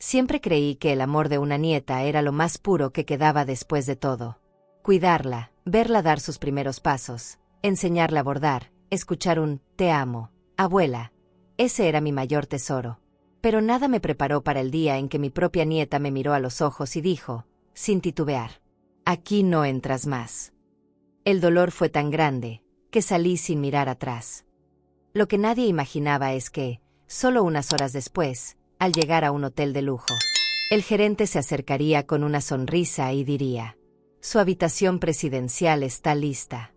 Siempre creí que el amor de una nieta era lo más puro que quedaba después de todo. Cuidarla, verla dar sus primeros pasos, enseñarla a bordar, escuchar un «te amo, abuela». Ese era mi mayor tesoro. Pero nada me preparó para el día en que mi propia nieta me miró a los ojos y dijo, sin titubear: «Aquí no entras más». El dolor fue tan grande, que salí sin mirar atrás. Lo que nadie imaginaba es que, solo unas horas después, al llegar a un hotel de lujo, el gerente se acercaría con una sonrisa y diría: «Su habitación presidencial está lista».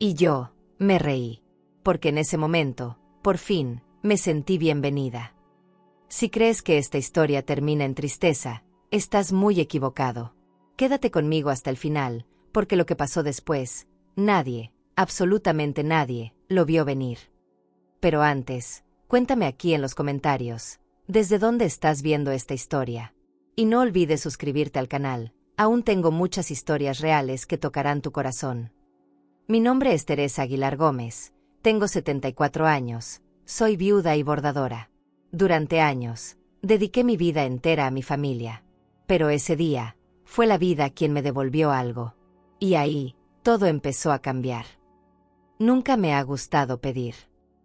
Y yo, me reí, porque en ese momento, por fin, me sentí bienvenida. Si crees que esta historia termina en tristeza, estás muy equivocado. Quédate conmigo hasta el final, porque lo que pasó después, nadie, absolutamente nadie, lo vio venir. Pero antes, cuéntame aquí en los comentarios, ¿desde dónde estás viendo esta historia? Y no olvides suscribirte al canal, aún tengo muchas historias reales que tocarán tu corazón. Mi nombre es Teresa Aguilar Gómez, tengo 74 años, soy viuda y bordadora. Durante años, dediqué mi vida entera a mi familia. Pero ese día, fue la vida quien me devolvió algo. Y ahí, todo empezó a cambiar. Nunca me ha gustado pedir.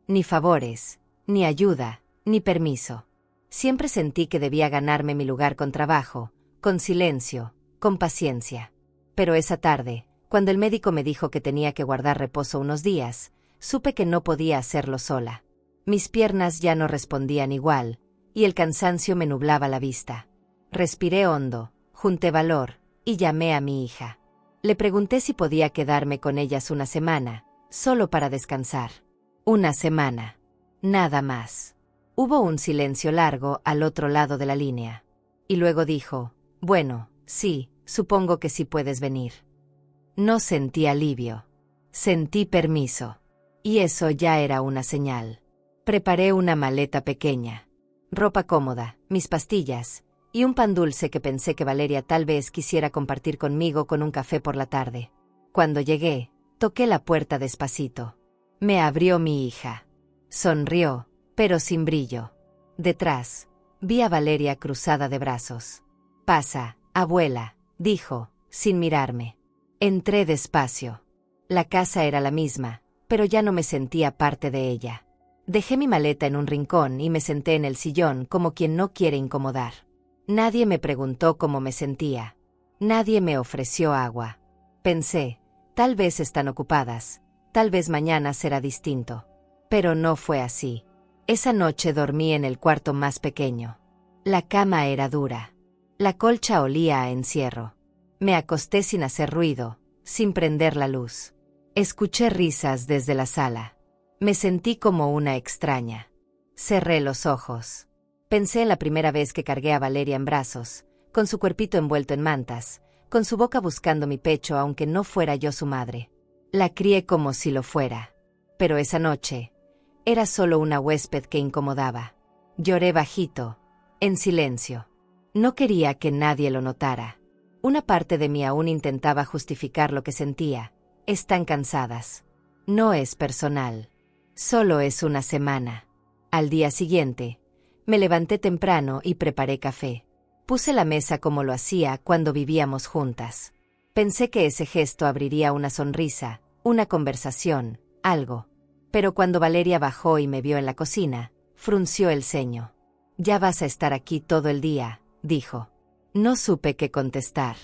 Ni favores, ni ayuda, ni permiso. Siempre sentí que debía ganarme mi lugar con trabajo, con silencio, con paciencia. Pero esa tarde, cuando el médico me dijo que tenía que guardar reposo unos días, supe que no podía hacerlo sola. Mis piernas ya no respondían igual, y el cansancio me nublaba la vista. Respiré hondo, junté valor, y llamé a mi hija. Le pregunté si podía quedarme con ellas una semana, solo para descansar. Una semana. Nada más. Hubo un silencio largo al otro lado de la línea. Y luego dijo: «Bueno, sí, supongo que sí puedes venir». No sentí alivio. Sentí permiso. Y eso ya era una señal. Preparé una maleta pequeña. Ropa cómoda, mis pastillas, y un pan dulce que pensé que Valeria tal vez quisiera compartir conmigo con un café por la tarde. Cuando llegué, toqué la puerta despacito. Me abrió mi hija. Sonrió, pero sin brillo. Detrás, vi a Valeria cruzada de brazos. «Pasa, abuela», dijo, sin mirarme. Entré despacio. La casa era la misma, pero ya no me sentía parte de ella. Dejé mi maleta en un rincón y me senté en el sillón como quien no quiere incomodar. Nadie me preguntó cómo me sentía. Nadie me ofreció agua. Pensé, tal vez están ocupadas, tal vez mañana será distinto. Pero no fue así. Esa noche dormí en el cuarto más pequeño. La cama era dura. La colcha olía a encierro. Me acosté sin hacer ruido, sin prender la luz. Escuché risas desde la sala. Me sentí como una extraña. Cerré los ojos. Pensé en la primera vez que cargué a Valeria en brazos, con su cuerpito envuelto en mantas, con su boca buscando mi pecho aunque no fuera yo su madre. La crié como si lo fuera. Pero esa noche, era solo una huésped que incomodaba. Lloré bajito, en silencio. No quería que nadie lo notara. Una parte de mí aún intentaba justificar lo que sentía. Están cansadas. No es personal. Solo es una semana. Al día siguiente, me levanté temprano y preparé café. Puse la mesa como lo hacía cuando vivíamos juntas. Pensé que ese gesto abriría una sonrisa, una conversación, algo. Pero cuando Valeria bajó y me vio en la cocina, frunció el ceño. «Ya vas a estar aquí todo el día», dijo. No supe qué contestar.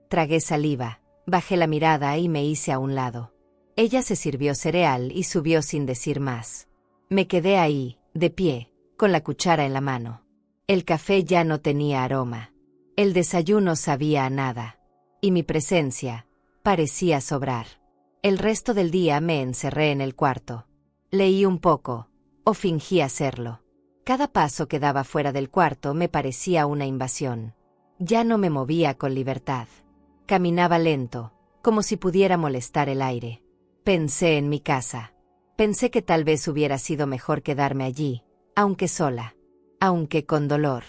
Tragué saliva, bajé la mirada y me hice a un lado. Ella se sirvió cereal y subió sin decir más. Me quedé ahí, de pie, con la cuchara en la mano. El café ya no tenía aroma. El desayuno sabía a nada. Y mi presencia parecía sobrar. El resto del día me encerré en el cuarto. Leí un poco, o fingí hacerlo. Cada paso que daba fuera del cuarto me parecía una invasión. Ya no me movía con libertad. Caminaba lento, como si pudiera molestar el aire. Pensé en mi casa. Pensé que tal vez hubiera sido mejor quedarme allí, aunque sola, aunque con dolor.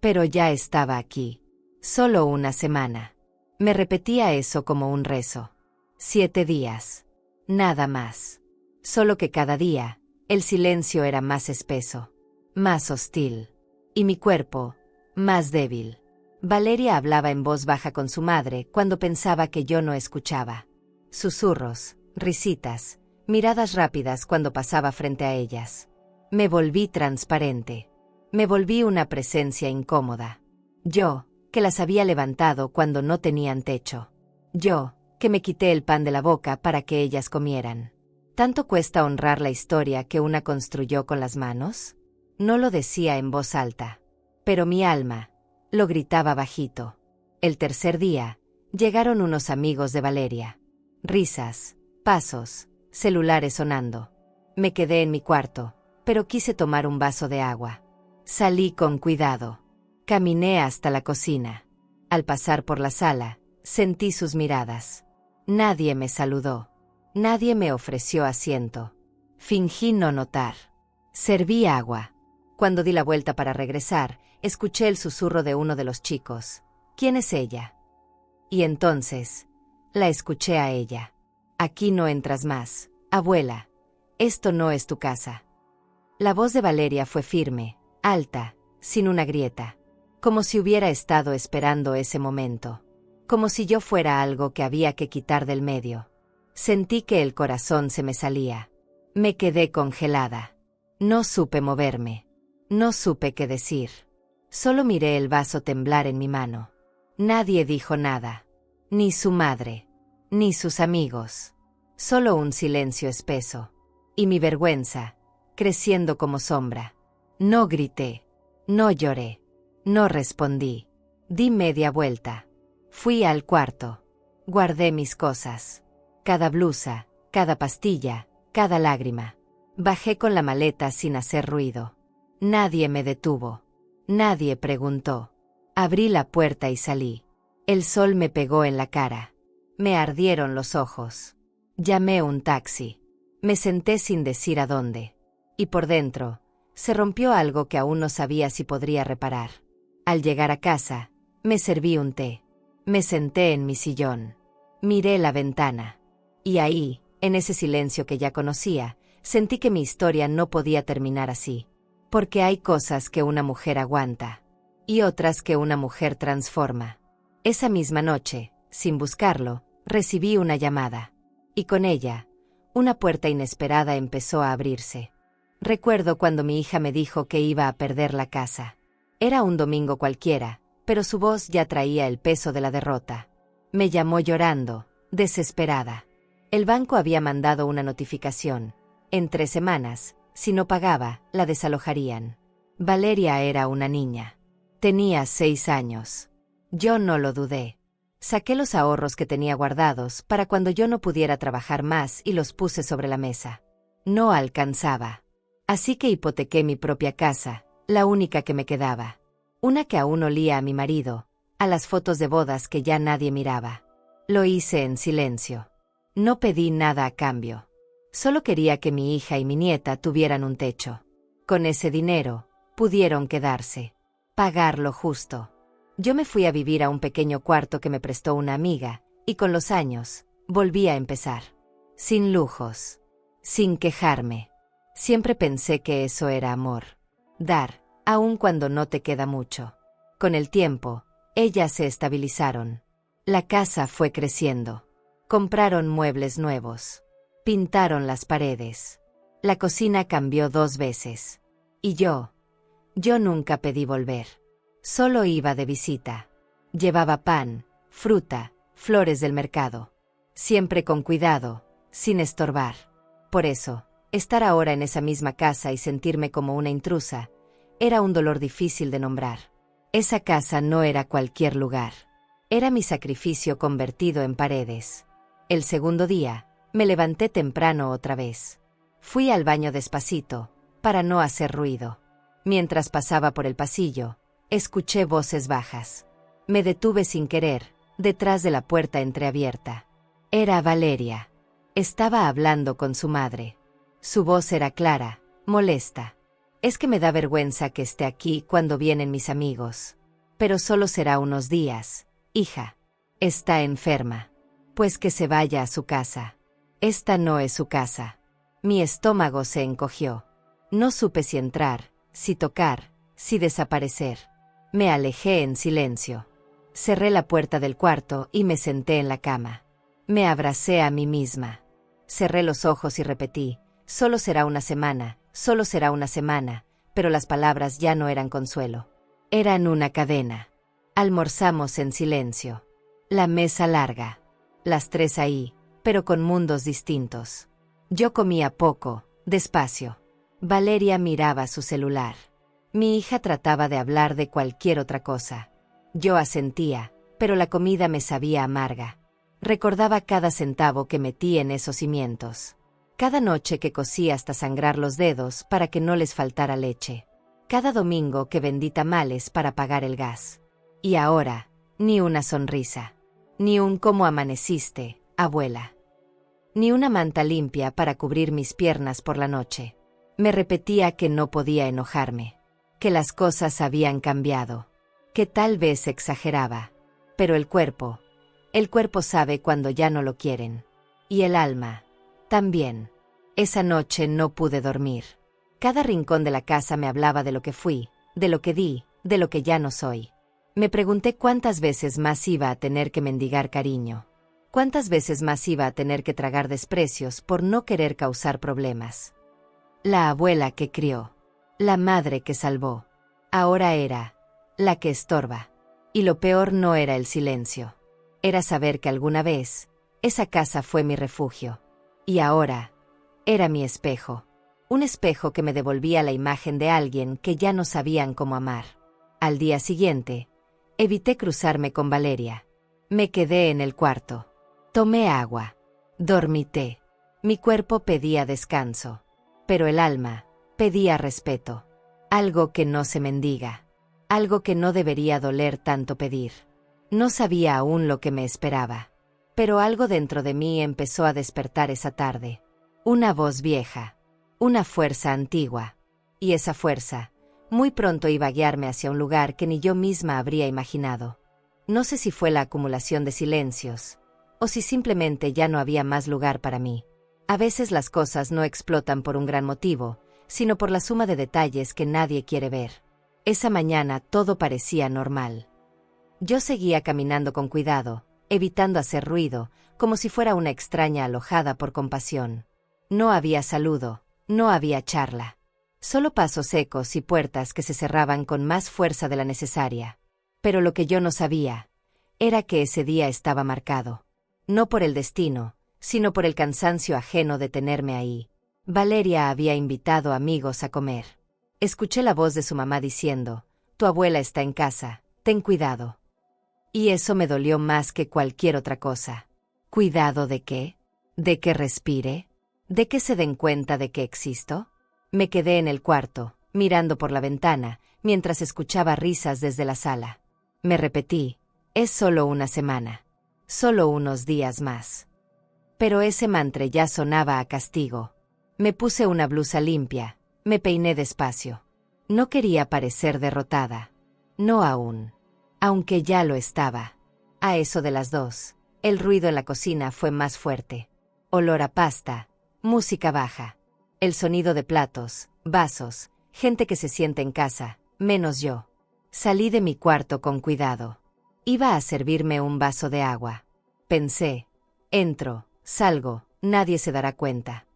Pero ya estaba aquí. Solo una semana. Me repetía eso como un rezo. 7 días. Nada más. Solo que cada día, el silencio era más espeso, más hostil. Y mi cuerpo, más débil. Valeria hablaba en voz baja con su madre cuando pensaba que yo no escuchaba. Susurros, risitas, miradas rápidas cuando pasaba frente a ellas. Me volví transparente. Me volví una presencia incómoda. Yo, que las había levantado cuando no tenían techo. Yo, que me quité el pan de la boca para que ellas comieran. ¿Tanto cuesta honrar la historia que una construyó con las manos? No lo decía en voz alta, pero mi alma lo gritaba bajito. El tercer día, llegaron unos amigos de Valeria. Risas, pasos, celulares sonando. Me quedé en mi cuarto, pero quise tomar un vaso de agua. Salí con cuidado. Caminé hasta la cocina. Al pasar por la sala, sentí sus miradas. Nadie me saludó. Nadie me ofreció asiento. Fingí no notar. Serví agua. Cuando di la vuelta para regresar, escuché el susurro de uno de los chicos. ¿Quién es ella? Y entonces, la escuché a ella. Aquí no entras más, abuela. Esto no es tu casa. La voz de Valeria fue firme, alta, sin una grieta. Como si hubiera estado esperando ese momento. Como si yo fuera algo que había que quitar del medio. Sentí que el corazón se me salía. Me quedé congelada. No supe moverme. No supe qué decir. Solo miré el vaso temblar en mi mano. Nadie dijo nada. Ni su madre. Ni sus amigos. Solo un silencio espeso. Y mi vergüenza, creciendo como sombra. No grité. No lloré. No respondí. Di media vuelta. Fui al cuarto. Guardé mis cosas. Cada blusa, cada pastilla, cada lágrima. Bajé con la maleta sin hacer ruido. Nadie me detuvo. Nadie preguntó. Abrí la puerta y salí. El sol me pegó en la cara. Me ardieron los ojos. Llamé un taxi. Me senté sin decir a dónde. Y por dentro, se rompió algo que aún no sabía si podría reparar. Al llegar a casa, me serví un té. Me senté en mi sillón. Miré la ventana. Y ahí, en ese silencio que ya conocía, sentí que mi historia no podía terminar así. Porque hay cosas que una mujer aguanta. Y otras que una mujer transforma. Esa misma noche, sin buscarlo, recibí una llamada. Y con ella, una puerta inesperada empezó a abrirse. Recuerdo cuando mi hija me dijo que iba a perder la casa. Era un domingo cualquiera, pero su voz ya traía el peso de la derrota. Me llamó llorando, desesperada. El banco había mandado una notificación. En 3 semanas, si no pagaba, la desalojarían. Valeria era una niña. Tenía 6 años. Yo no lo dudé. Saqué los ahorros que tenía guardados para cuando yo no pudiera trabajar más y los puse sobre la mesa. No alcanzaba. Así que hipotequé mi propia casa, la única que me quedaba. Una que aún olía a mi marido, a las fotos de bodas que ya nadie miraba. Lo hice en silencio. No pedí nada a cambio. Solo quería que mi hija y mi nieta tuvieran un techo. Con ese dinero, pudieron quedarse. Pagar lo justo. Yo me fui a vivir a un pequeño cuarto que me prestó una amiga, y con los años, volví a empezar. Sin lujos. Sin quejarme. Siempre pensé que eso era amor. Dar, aun cuando no te queda mucho. Con el tiempo, ellas se estabilizaron. La casa fue creciendo. Compraron muebles nuevos. Pintaron las paredes. La cocina cambió 2 veces. Y yo nunca pedí volver. Solo iba de visita. Llevaba pan, fruta, flores del mercado. Siempre con cuidado, sin estorbar. Por eso, estar ahora en esa misma casa y sentirme como una intrusa, era un dolor difícil de nombrar. Esa casa no era cualquier lugar. Era mi sacrificio convertido en paredes. El segundo día, me levanté temprano otra vez. Fui al baño despacito, para no hacer ruido. Mientras pasaba por el pasillo, escuché voces bajas. Me detuve sin querer, detrás de la puerta entreabierta. Era Valeria. Estaba hablando con su madre. Su voz era clara, molesta. Es que me da vergüenza que esté aquí cuando vienen mis amigos. Pero solo será unos días, hija. Está enferma. Pues que se vaya a su casa. Esta no es su casa. Mi estómago se encogió. No supe si entrar, si tocar, si desaparecer. Me alejé en silencio. Cerré la puerta del cuarto y me senté en la cama. Me abracé a mí misma. Cerré los ojos y repetí, solo será una semana, solo será una semana, pero las palabras ya no eran consuelo. Eran una cadena. Almorzamos en silencio. La mesa larga. Las tres ahí, pero con mundos distintos. Yo comía poco, despacio. Valeria miraba su celular. Mi hija trataba de hablar de cualquier otra cosa. Yo asentía, pero la comida me sabía amarga. Recordaba cada centavo que metí en esos cimientos. Cada noche que cosí hasta sangrar los dedos para que no les faltara leche. Cada domingo que vendí tamales para pagar el gas. Y ahora, ni una sonrisa. Ni un "¿cómo amaneciste, abuela?". Ni una manta limpia para cubrir mis piernas por la noche. Me repetía que no podía enojarme. Que las cosas habían cambiado. Que tal vez exageraba. Pero el cuerpo sabe cuando ya no lo quieren. Y el alma, también. Esa noche no pude dormir. Cada rincón de la casa me hablaba de lo que fui, de lo que di, de lo que ya no soy. Me pregunté cuántas veces más iba a tener que mendigar cariño. Cuántas veces más iba a tener que tragar desprecios por no querer causar problemas. La abuela que crió. La madre que salvó. Ahora era la que estorba. Y lo peor no era el silencio. Era saber que alguna vez esa casa fue mi refugio. Y ahora era mi espejo. Un espejo que me devolvía la imagen de alguien que ya no sabían cómo amar. Al día siguiente, evité cruzarme con Valeria. Me quedé en el cuarto. Tomé agua. Dormité. Mi cuerpo pedía descanso. Pero el alma pedía respeto. Algo que no se mendiga. Algo que no debería doler tanto pedir. No sabía aún lo que me esperaba. Pero algo dentro de mí empezó a despertar esa tarde. Una voz vieja. Una fuerza antigua. Y esa fuerza, muy pronto iba a guiarme hacia un lugar que ni yo misma habría imaginado. No sé si fue la acumulación de silencios, o si simplemente ya no había más lugar para mí. A veces las cosas no explotan por un gran motivo, sino por la suma de detalles que nadie quiere ver. Esa mañana todo parecía normal. Yo seguía caminando con cuidado, evitando hacer ruido, como si fuera una extraña alojada por compasión. No había saludo, no había charla. Solo pasos secos y puertas que se cerraban con más fuerza de la necesaria. Pero lo que yo no sabía era que ese día estaba marcado. No por el destino, sino por el cansancio ajeno de tenerme ahí. Valeria había invitado amigos a comer. Escuché la voz de su mamá diciendo, «Tu abuela está en casa, ten cuidado». Y eso me dolió más que cualquier otra cosa. ¿Cuidado de qué? ¿De que respire? ¿De que se den cuenta de que existo? Me quedé en el cuarto, mirando por la ventana, mientras escuchaba risas desde la sala. Me repetí, es solo una semana. Solo unos días más. Pero ese mantra ya sonaba a castigo. Me puse una blusa limpia, me peiné despacio. No quería parecer derrotada. No aún. Aunque ya lo estaba. A eso de las 2, el ruido en la cocina fue más fuerte. Olor a pasta, música baja. El sonido de platos, vasos, gente que se siente en casa, menos yo. Salí de mi cuarto con cuidado. Iba a servirme un vaso de agua. Pensé, entro, salgo, nadie se dará cuenta.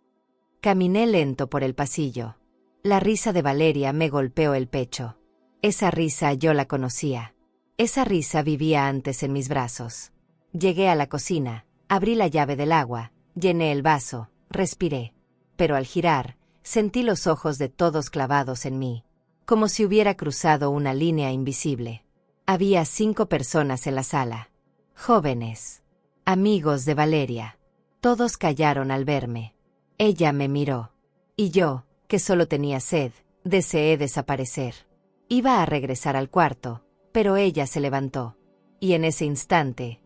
Caminé lento por el pasillo. La risa de Valeria me golpeó el pecho. Esa risa yo la conocía. Esa risa vivía antes en mis brazos. Llegué a la cocina, abrí la llave del agua, llené el vaso, respiré. Pero al girar, sentí los ojos de todos clavados en mí, como si hubiera cruzado una línea invisible. Había 5 personas en la sala. Jóvenes. Amigos de Valeria. Todos callaron al verme. Ella me miró. Y yo, que solo tenía sed, deseé desaparecer. Iba a regresar al cuarto, pero ella se levantó. Y en ese instante,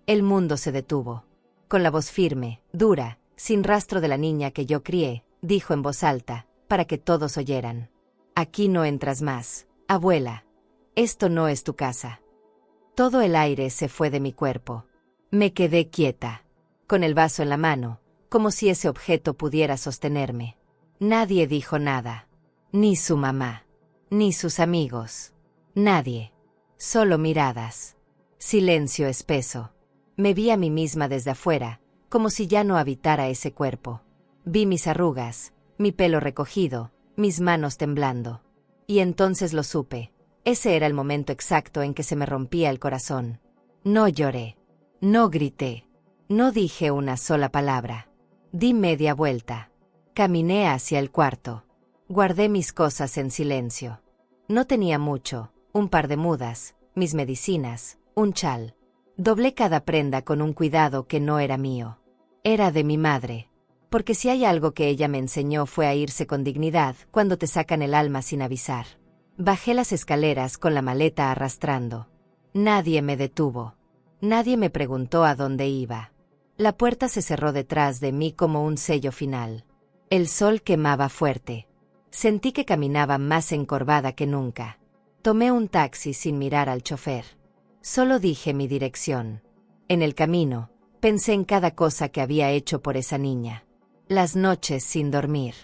el mundo se detuvo. Con la voz firme, dura, sin rastro de la niña que yo crié, dijo en voz alta, para que todos oyeran. Aquí no entras más, abuela. Esto no es tu casa. Todo el aire se fue de mi cuerpo. Me quedé quieta, con el vaso en la mano, como si ese objeto pudiera sostenerme. Nadie dijo nada. Ni su mamá. Ni sus amigos. Nadie. Solo miradas. Silencio espeso. Me vi a mí misma desde afuera, como si ya no habitara ese cuerpo. Vi mis arrugas, mi pelo recogido, mis manos temblando. Y entonces lo supe. Ese era el momento exacto en que se me rompía el corazón. No lloré. No grité. No dije una sola palabra. Di media vuelta. Caminé hacia el cuarto. Guardé mis cosas en silencio. No tenía mucho, un par de mudas, mis medicinas, un chal. Doblé cada prenda con un cuidado que no era mío. Era de mi madre. Porque si hay algo que ella me enseñó fue a irse con dignidad cuando te sacan el alma sin avisar. Bajé las escaleras con la maleta arrastrando. Nadie me detuvo. Nadie me preguntó a dónde iba. La puerta se cerró detrás de mí como un sello final. El sol quemaba fuerte. Sentí que caminaba más encorvada que nunca. Tomé un taxi sin mirar al chofer. Solo dije mi dirección. En el camino, pensé en cada cosa que había hecho por esa niña. Las noches sin dormir.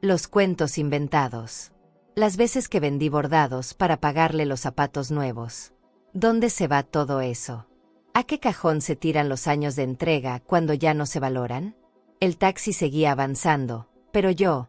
Los cuentos inventados. Las veces que vendí bordados para pagarle los zapatos nuevos. ¿Dónde se va todo eso? ¿A qué cajón se tiran los años de entrega cuando ya no se valoran? El taxi seguía avanzando, pero yo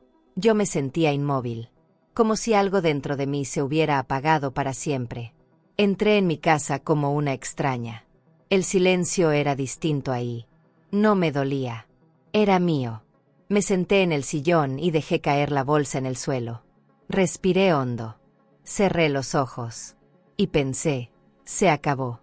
me sentía inmóvil. Como si algo dentro de mí se hubiera apagado para siempre. Entré en mi casa como una extraña. El silencio era distinto ahí. No me dolía. Era mío. Me senté en el sillón y dejé caer la bolsa en el suelo. Respiré hondo. Cerré los ojos. Y pensé, se acabó.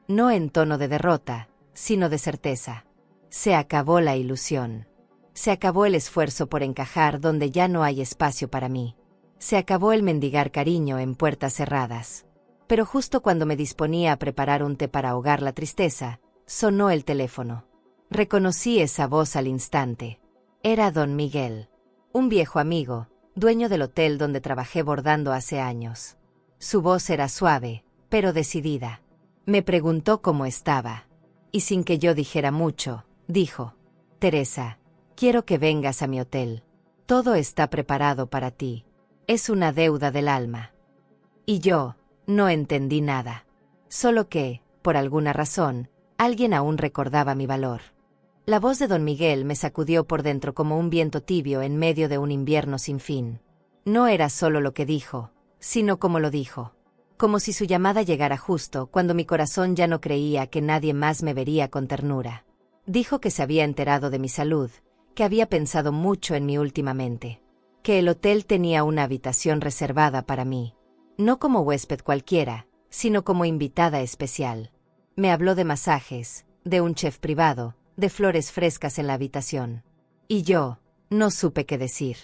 No en tono de derrota, sino de certeza. Se acabó la ilusión. Se acabó el esfuerzo por encajar donde ya no hay espacio para mí. Se acabó el mendigar cariño en puertas cerradas. Pero justo cuando me disponía a preparar un té para ahogar la tristeza, sonó el teléfono. Reconocí esa voz al instante. Era don Miguel, un viejo amigo, dueño del hotel donde trabajé bordando hace años. Su voz era suave, pero decidida. Me preguntó cómo estaba. Y sin que yo dijera mucho, dijo: Teresa, quiero que vengas a mi hotel. Todo está preparado para ti. Es una deuda del alma. Y yo no entendí nada. Solo que, por alguna razón, alguien aún recordaba mi valor. La voz de don Miguel me sacudió por dentro como un viento tibio en medio de un invierno sin fin. No era solo lo que dijo, sino cómo lo dijo. Como si su llamada llegara justo cuando mi corazón ya no creía que nadie más me vería con ternura. Dijo que se había enterado de mi salud, que había pensado mucho en mí últimamente, que el hotel tenía una habitación reservada para mí, no como huésped cualquiera, sino como invitada especial. Me habló de masajes, de un chef privado, de flores frescas en la habitación. Y yo no supe qué decir.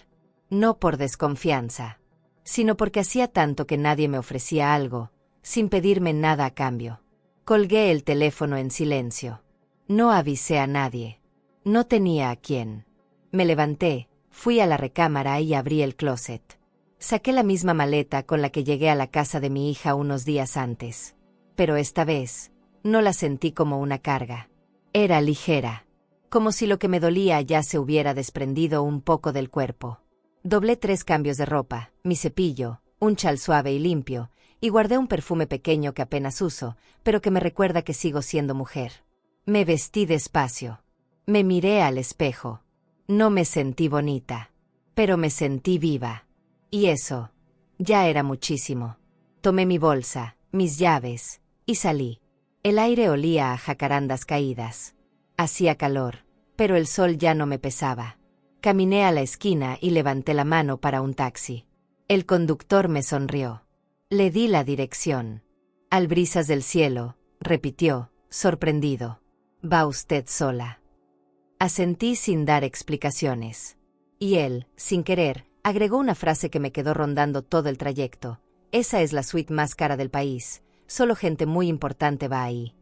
No por desconfianza, sino porque hacía tanto que nadie me ofrecía algo, sin pedirme nada a cambio. Colgué el teléfono en silencio. No avisé a nadie. No tenía a quién. Me levanté, fui a la recámara y abrí el closet. Saqué la misma maleta con la que llegué a la casa de mi hija unos días antes. Pero esta vez, no la sentí como una carga. Era ligera. Como si lo que me dolía ya se hubiera desprendido un poco del cuerpo. Doblé 3 cambios de ropa, mi cepillo, un chal suave y limpio, y guardé un perfume pequeño que apenas uso, pero que me recuerda que sigo siendo mujer. Me vestí despacio. Me miré al espejo. No me sentí bonita, pero me sentí viva. Y eso ya era muchísimo. Tomé mi bolsa, mis llaves, y salí. El aire olía a jacarandas caídas. Hacía calor, pero el sol ya no me pesaba. Caminé a la esquina y levanté la mano para un taxi. El conductor me sonrió. Le di la dirección. Al brisas del cielo, repitió, sorprendido. ¿Va usted sola? Asentí sin dar explicaciones. Y él, sin querer, agregó una frase que me quedó rondando todo el trayecto. Esa es la suite más cara del país. Solo gente muy importante va ahí.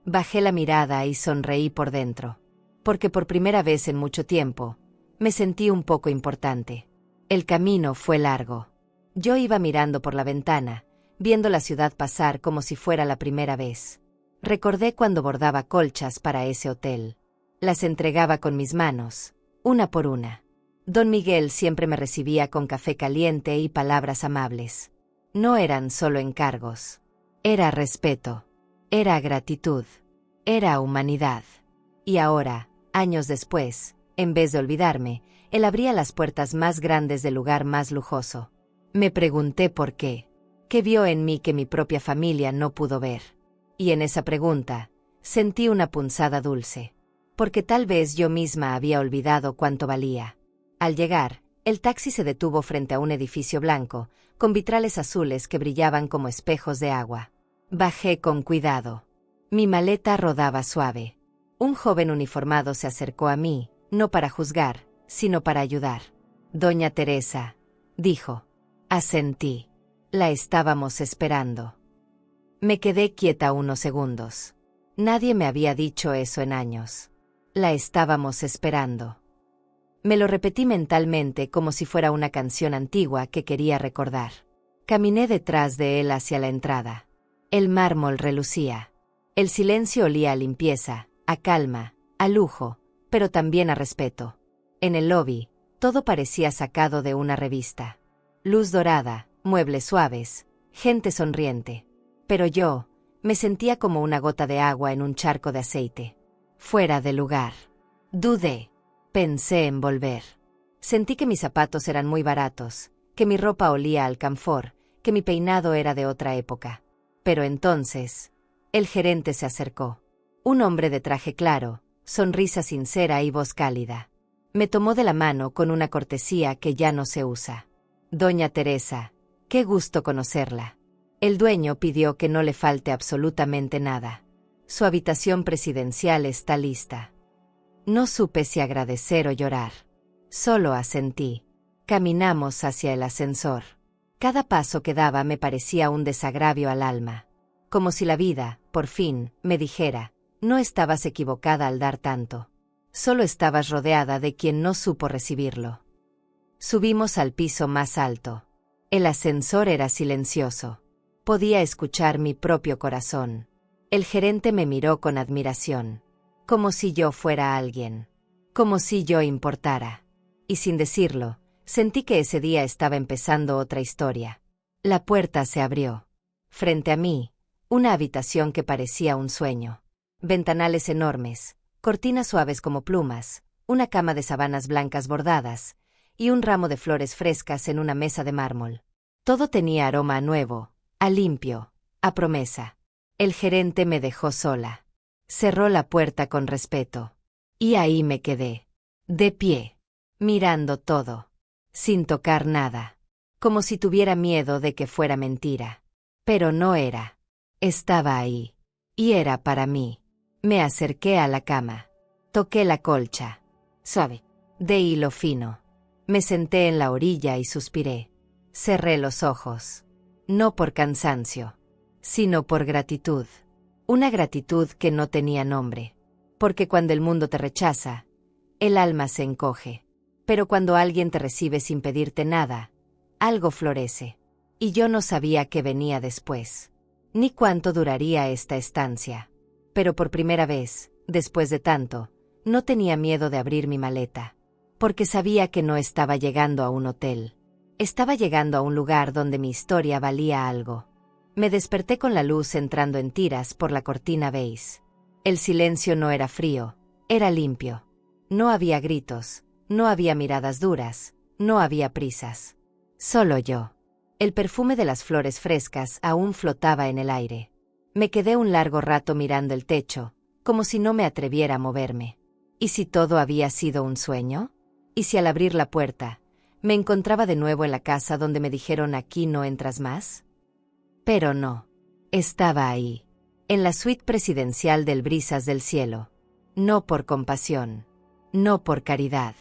Bajé la mirada y sonreí por dentro. Porque por primera vez en mucho tiempo, me sentí un poco importante. El camino fue largo. Yo iba mirando por la ventana, viendo la ciudad pasar como si fuera la primera vez. Recordé cuando bordaba colchas para ese hotel. Las entregaba con mis manos, una por una. Don Miguel siempre me recibía con café caliente y palabras amables. No eran solo encargos. Era respeto. Era gratitud. Era humanidad. Y ahora, años después, en vez de olvidarme, él abría las puertas más grandes del lugar más lujoso. Me pregunté por qué. ¿Qué vio en mí que mi propia familia no pudo ver? Y en esa pregunta, sentí una punzada dulce. Porque tal vez yo misma había olvidado cuánto valía. Al llegar, el taxi se detuvo frente a un edificio blanco, con vitrales azules que brillaban como espejos de agua. Bajé con cuidado. Mi maleta rodaba suave. Un joven uniformado se acercó a mí, no para juzgar, sino para ayudar. «Doña Teresa», dijo. Asentí. La estábamos esperando. Me quedé quieta unos segundos. Nadie me había dicho eso en años. La estábamos esperando. Me lo repetí mentalmente como si fuera una canción antigua que quería recordar. Caminé detrás de él hacia la entrada. El mármol relucía. El silencio olía a limpieza, a calma, a lujo, pero también a respeto. En el lobby, todo parecía sacado de una revista. Luz dorada, muebles suaves, gente sonriente. Pero yo, me sentía como una gota de agua en un charco de aceite. Fuera de lugar. Dudé. Pensé en volver. Sentí que mis zapatos eran muy baratos, que mi ropa olía a alcanfor, que mi peinado era de otra época. Pero entonces, el gerente se acercó. Un hombre de traje claro, sonrisa sincera y voz cálida. Me tomó de la mano con una cortesía que ya no se usa. «Doña Teresa, qué gusto conocerla». El dueño pidió que no le falte absolutamente nada. Su habitación presidencial está lista. No supe si agradecer o llorar. Solo asentí. Caminamos hacia el ascensor. Cada paso que daba me parecía un desagravio al alma. Como si la vida, por fin, me dijera, no estabas equivocada al dar tanto. Solo estabas rodeada de quien no supo recibirlo. Subimos al piso más alto. El ascensor era silencioso. Podía escuchar mi propio corazón. El gerente me miró con admiración. Como si yo fuera alguien. Como si yo importara. Y sin decirlo, sentí que ese día estaba empezando otra historia. La puerta se abrió. Frente a mí, una habitación que parecía un sueño. Ventanales enormes, cortinas suaves como plumas, una cama de sábanas blancas bordadas, y un ramo de flores frescas en una mesa de mármol. Todo tenía aroma a nuevo, a limpio, a promesa. El gerente me dejó sola. Cerró la puerta con respeto. Y ahí me quedé. De pie. Mirando todo. Sin tocar nada. Como si tuviera miedo de que fuera mentira. Pero no era. Estaba ahí. Y era para mí. Me acerqué a la cama. Toqué la colcha. Suave. De hilo fino. Me senté en la orilla y suspiré. Cerré los ojos. No por cansancio, sino por gratitud. Una gratitud que no tenía nombre. Porque cuando el mundo te rechaza, el alma se encoge. Pero cuando alguien te recibe sin pedirte nada, algo florece. Y yo no sabía qué venía después, ni cuánto duraría esta estancia. Pero por primera vez, después de tanto, no tenía miedo de abrir mi maleta. Porque sabía que no estaba llegando a un hotel. Estaba llegando a un lugar donde mi historia valía algo. Me desperté con la luz entrando en tiras por la cortina beige. El silencio no era frío, era limpio. No había gritos, no había miradas duras, no había prisas. Solo yo. El perfume de las flores frescas aún flotaba en el aire. Me quedé un largo rato mirando el techo, como si no me atreviera a moverme. ¿Y si todo había sido un sueño? ¿Y si al abrir la puerta, me encontraba de nuevo en la casa donde me dijeron aquí no entras más? Pero no. Estaba ahí, en la suite presidencial del Brisas del Cielo. No por compasión, no por caridad,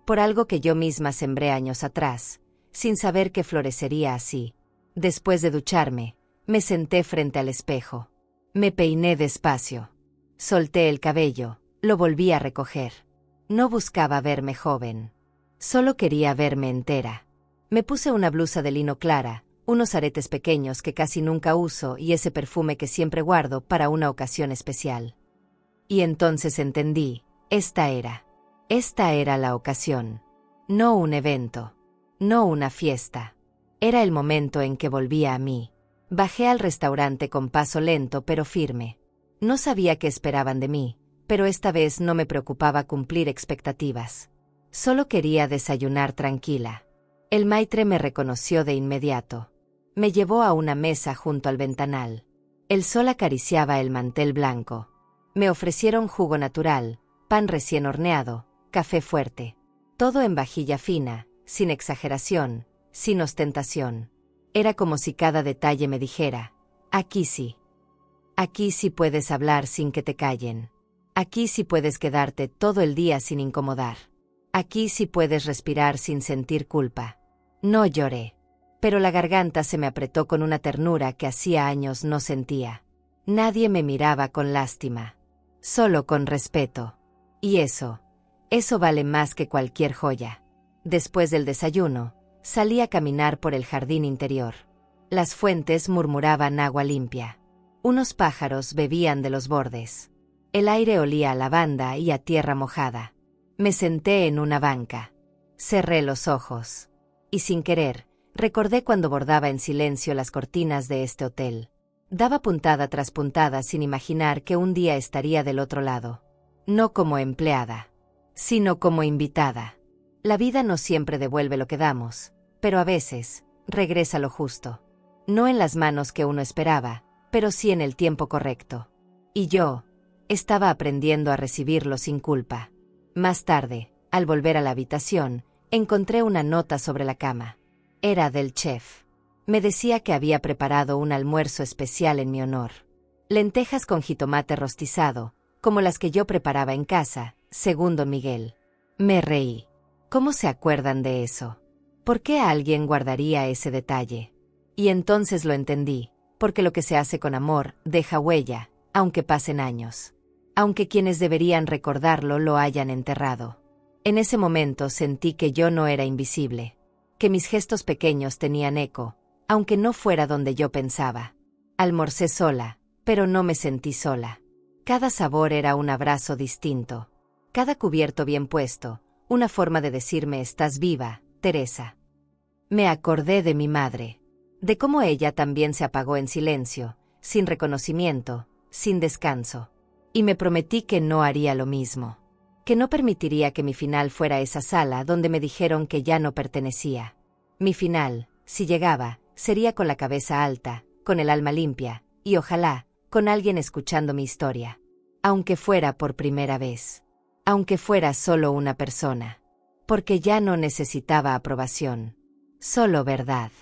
por algo que yo misma sembré años atrás, sin saber que florecería así. Después de ducharme, me senté frente al espejo. Me peiné despacio. Solté el cabello, lo volví a recoger. No buscaba verme joven. Solo quería verme entera. Me puse una blusa de lino clara, unos aretes pequeños que casi nunca uso y ese perfume que siempre guardo para una ocasión especial. Y entonces entendí, esta era la ocasión. No un evento, no una fiesta. Era el momento en que volvía a mí. Bajé al restaurante con paso lento pero firme. No sabía qué esperaban de mí, pero esta vez no me preocupaba cumplir expectativas. Solo quería desayunar tranquila. El maitre me reconoció de inmediato. Me llevó a una mesa junto al ventanal. El sol acariciaba el mantel blanco. Me ofrecieron jugo natural, pan recién horneado, café fuerte. Todo en vajilla fina, sin exageración, sin ostentación. Era como si cada detalle me dijera: aquí sí. Aquí sí puedes hablar sin que te callen. Aquí sí puedes quedarte todo el día sin incomodar. Aquí sí puedes respirar sin sentir culpa. No lloré, pero la garganta se me apretó con una ternura que hacía años no sentía. Nadie me miraba con lástima, solo con respeto. Y eso vale más que cualquier joya. Después del desayuno, salí a caminar por el jardín interior. Las fuentes murmuraban agua limpia. Unos pájaros bebían de los bordes. El aire olía a lavanda y a tierra mojada. Me senté en una banca. Cerré los ojos. Y sin querer, recordé cuando bordaba en silencio las cortinas de este hotel. Daba puntada tras puntada sin imaginar que un día estaría del otro lado. No como empleada, sino como invitada. La vida no siempre devuelve lo que damos, pero a veces regresa lo justo. No en las manos que uno esperaba, pero sí en el tiempo correcto. Y yo estaba aprendiendo a recibirlo sin culpa. Más tarde, al volver a la habitación, encontré una nota sobre la cama. Era del chef. Me decía que había preparado un almuerzo especial en mi honor. Lentejas con jitomate rostizado, como las que yo preparaba en casa, según don Miguel. Me reí. ¿Cómo se acuerdan de eso? ¿Por qué alguien guardaría ese detalle? Y entonces lo entendí, porque lo que se hace con amor deja huella, aunque pasen años. Aunque quienes deberían recordarlo lo hayan enterrado. En ese momento sentí que yo no era invisible, que mis gestos pequeños tenían eco, aunque no fuera donde yo pensaba. Almorcé sola, pero no me sentí sola. Cada sabor era un abrazo distinto. Cada cubierto bien puesto, una forma de decirme: estás viva, Teresa. Me acordé de mi madre, de cómo ella también se apagó en silencio, sin reconocimiento, sin descanso. Y me prometí que no haría lo mismo, que no permitiría que mi final fuera esa sala donde me dijeron que ya no pertenecía. Mi final, si llegaba, sería con la cabeza alta, con el alma limpia, y ojalá, con alguien escuchando mi historia. Aunque fuera por primera vez. Aunque fuera solo una persona. Porque ya no necesitaba aprobación. Solo verdad.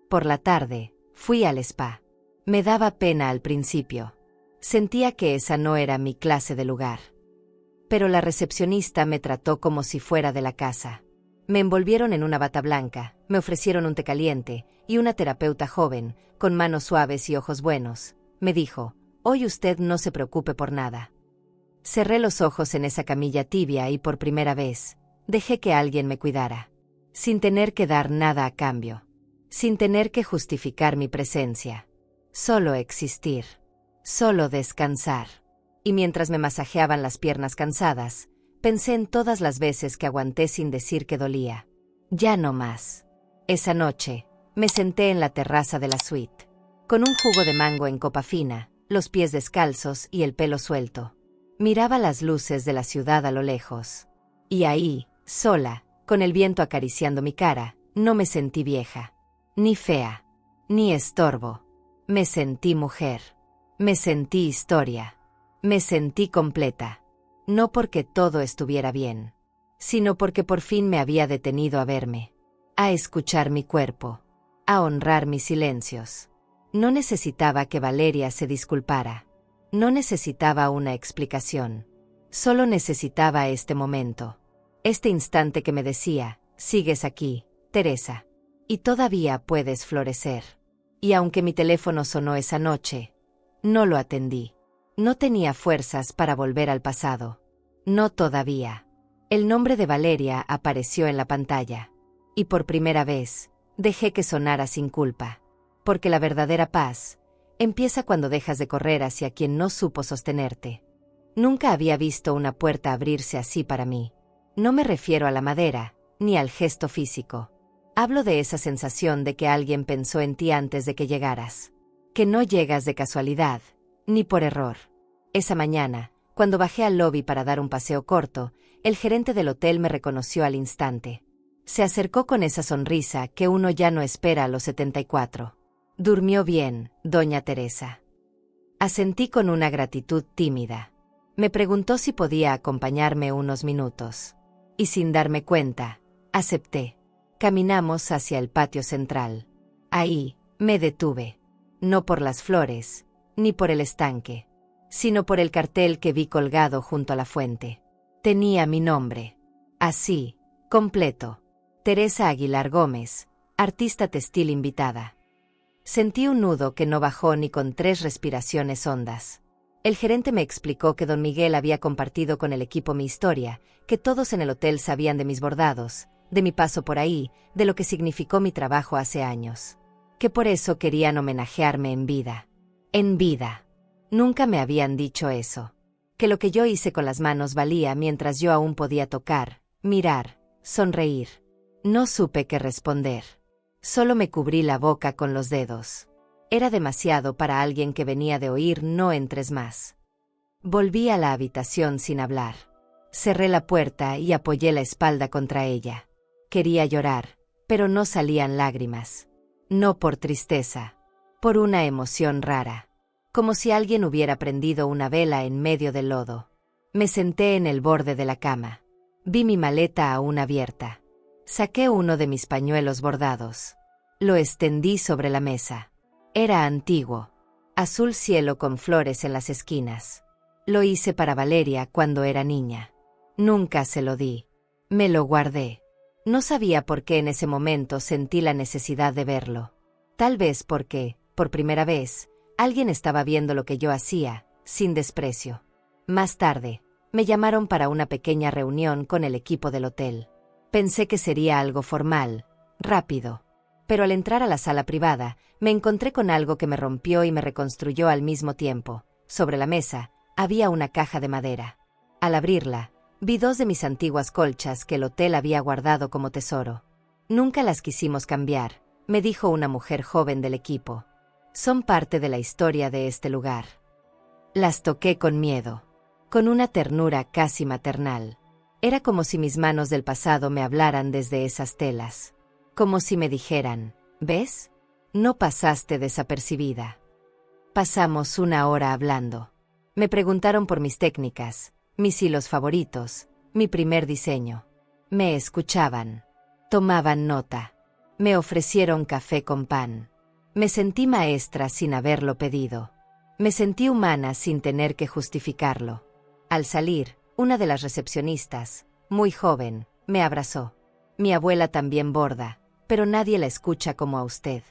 Por la tarde, fui al spa. Me daba pena al principio. Sentía que esa no era mi clase de lugar. Pero la recepcionista me trató como si fuera de la casa. Me envolvieron en una bata blanca, me ofrecieron un té caliente, y una terapeuta joven, con manos suaves y ojos buenos, me dijo: hoy usted no se preocupe por nada. Cerré los ojos en esa camilla tibia y por primera vez, dejé que alguien me cuidara. Sin tener que dar nada a cambio. Sin tener que justificar mi presencia. Solo existir. Solo descansar. Y mientras me masajeaban las piernas cansadas, pensé en todas las veces que aguanté sin decir que dolía. Ya no más. Esa noche, me senté en la terraza de la suite, con un jugo de mango en copa fina, los pies descalzos y el pelo suelto. Miraba las luces de la ciudad a lo lejos. Y ahí, sola, con el viento acariciando mi cara, no me sentí vieja, ni fea, ni estorbo. Me sentí mujer. Me sentí historia. Me sentí completa. No porque todo estuviera bien, sino porque por fin me había detenido a verme, a escuchar mi cuerpo, a honrar mis silencios. No necesitaba que Valeria se disculpara. No necesitaba una explicación. Solo necesitaba este momento. Este instante que me decía: sigues aquí, Teresa. Y todavía puedes florecer. Y aunque mi teléfono sonó esa noche, no lo atendí. No tenía fuerzas para volver al pasado. No todavía. El nombre de Valeria apareció en la pantalla. Y por primera vez, dejé que sonara sin culpa. Porque la verdadera paz empieza cuando dejas de correr hacia quien no supo sostenerte. Nunca había visto una puerta abrirse así para mí. No me refiero a la madera, ni al gesto físico. Hablo de esa sensación de que alguien pensó en ti antes de que llegaras. que no llegas de casualidad, ni por error. Esa mañana, cuando bajé al lobby para dar un paseo corto, el gerente del hotel me reconoció al instante. Se acercó con esa sonrisa que uno ya no espera a los 74. «Durmió bien, doña Teresa». Asentí con una gratitud tímida. Me preguntó si podía acompañarme unos minutos. Y sin darme cuenta, acepté. Caminamos hacia el patio central. Ahí, me detuve. No por las flores, ni por el estanque, sino por el cartel que vi colgado junto a la fuente. Tenía mi nombre. Así, completo. Teresa Aguilar Gómez, artista textil invitada. Sentí un nudo que no bajó ni con 3 respiraciones hondas. El gerente me explicó que don Miguel había compartido con el equipo mi historia, que todos en el hotel sabían de mis bordados, de mi paso por ahí, de lo que significó mi trabajo hace años. Que por eso querían homenajearme en vida. En vida. Nunca me habían dicho eso. Que lo que yo hice con las manos valía mientras yo aún podía tocar, mirar, sonreír. No supe qué responder. Solo me cubrí la boca con los dedos. Era demasiado para alguien que venía de oír «no entres más». Volví a la habitación sin hablar. Cerré la puerta y apoyé la espalda contra ella. Quería llorar, pero no salían lágrimas. No por tristeza, por una emoción rara. Como si alguien hubiera prendido una vela en medio del lodo. Me senté en el borde de la cama. Vi mi maleta aún abierta. Saqué uno de mis pañuelos bordados. Lo extendí sobre la mesa. Era antiguo. Azul cielo con flores en las esquinas. Lo hice para Valeria cuando era niña. Nunca se lo di. Me lo guardé. No sabía por qué en ese momento sentí la necesidad de verlo. Tal vez porque, por primera vez, alguien estaba viendo lo que yo hacía, sin desprecio. Más tarde, me llamaron para una pequeña reunión con el equipo del hotel. Pensé que sería algo formal, rápido. Pero al entrar a la sala privada, me encontré con algo que me rompió y me reconstruyó al mismo tiempo. Sobre la mesa, había una caja de madera. Al abrirla, vi 2 de mis antiguas colchas que el hotel había guardado como tesoro. Nunca las quisimos cambiar, me dijo una mujer joven del equipo. Son parte de la historia de este lugar. Las toqué con miedo, con una ternura casi maternal. Era como si mis manos del pasado me hablaran desde esas telas. Como si me dijeran, ¿ves? No pasaste desapercibida. Pasamos 1 hora hablando. Me preguntaron por mis técnicas, mis hilos favoritos, mi primer diseño. Me escuchaban. Tomaban nota. Me ofrecieron café con pan. Me sentí maestra sin haberlo pedido. Me sentí humana sin tener que justificarlo. Al salir, una de las recepcionistas, muy joven, me abrazó. Mi abuela también borda, pero nadie la escucha como a usted.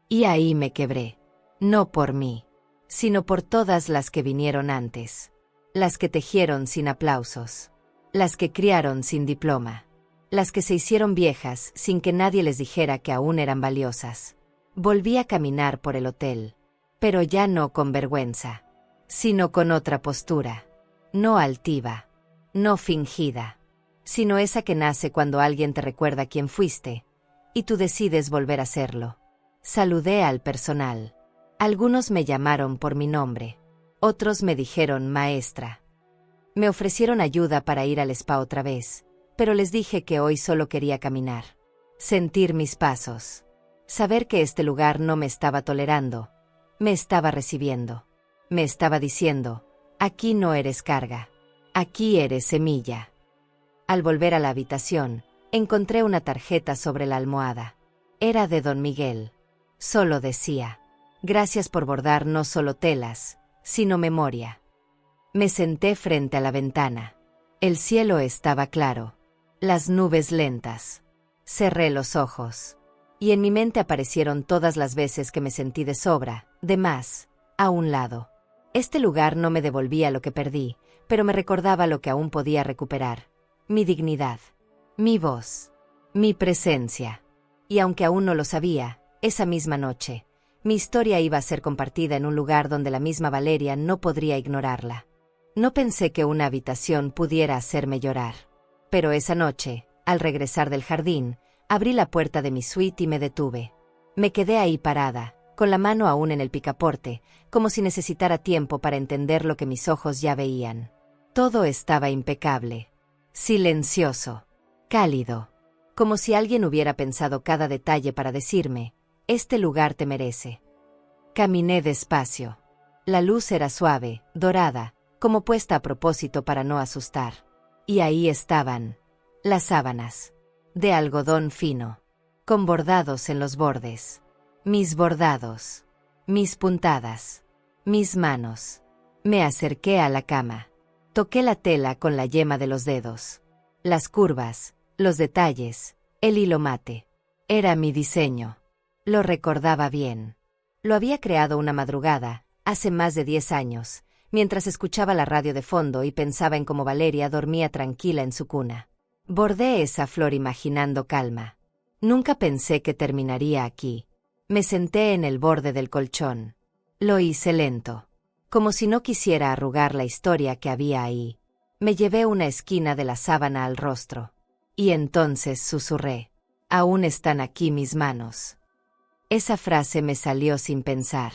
Y ahí me quebré. No por mí, sino por todas las que vinieron antes. Las que tejieron sin aplausos. Las que criaron sin diploma. Las que se hicieron viejas sin que nadie les dijera que aún eran valiosas. Volví a caminar por el hotel. Pero ya no con vergüenza, sino con otra postura. No altiva, no fingida, sino esa que nace cuando alguien te recuerda quién fuiste, y tú decides volver a serlo. Saludé al personal. Algunos me llamaron por mi nombre. Otros me dijeron maestra. Me ofrecieron ayuda para ir al spa otra vez, pero les dije que hoy solo quería caminar. Sentir mis pasos. Saber que este lugar no me estaba tolerando. Me estaba recibiendo. Me estaba diciendo, aquí no eres carga. Aquí eres semilla. Al volver a la habitación, encontré una tarjeta sobre la almohada. Era de don Miguel. Solo decía, gracias por bordar no solo telas, sino memoria. Me senté frente a la ventana. El cielo estaba claro. Las nubes lentas. Cerré los ojos. Y en mi mente aparecieron todas las veces que me sentí de sobra, de más, a un lado. Este lugar no me devolvía lo que perdí, pero me recordaba lo que aún podía recuperar. Mi dignidad. Mi voz. Mi presencia. Y aunque aún no lo sabía, esa misma noche, mi historia iba a ser compartida en un lugar donde la misma Valeria no podría ignorarla. No pensé que una habitación pudiera hacerme llorar. Pero esa noche, al regresar del jardín, abrí la puerta de mi suite y me detuve. Me quedé ahí parada, con la mano aún en el picaporte, como si necesitara tiempo para entender lo que mis ojos ya veían. Todo estaba impecable. Silencioso. Cálido. Como si alguien hubiera pensado cada detalle para decirme, este lugar te merece. Caminé despacio. La luz era suave, dorada, como puesta a propósito para no asustar. Y ahí estaban, las sábanas, de algodón fino, con bordados en los bordes. Mis bordados, mis puntadas, mis manos. Me acerqué a la cama. Toqué la tela con la yema de los dedos. Las curvas, los detalles, el hilo mate. Era mi diseño. Lo recordaba bien. Lo había creado una madrugada, hace más de 10 años, mientras escuchaba la radio de fondo y pensaba en cómo Valeria dormía tranquila en su cuna. Bordé esa flor imaginando calma. Nunca pensé que terminaría aquí. Me senté en el borde del colchón. Lo hice lento, como si no quisiera arrugar la historia que había ahí. Me llevé una esquina de la sábana al rostro. Y entonces susurré, «Aún están aquí mis manos». Esa frase me salió sin pensar,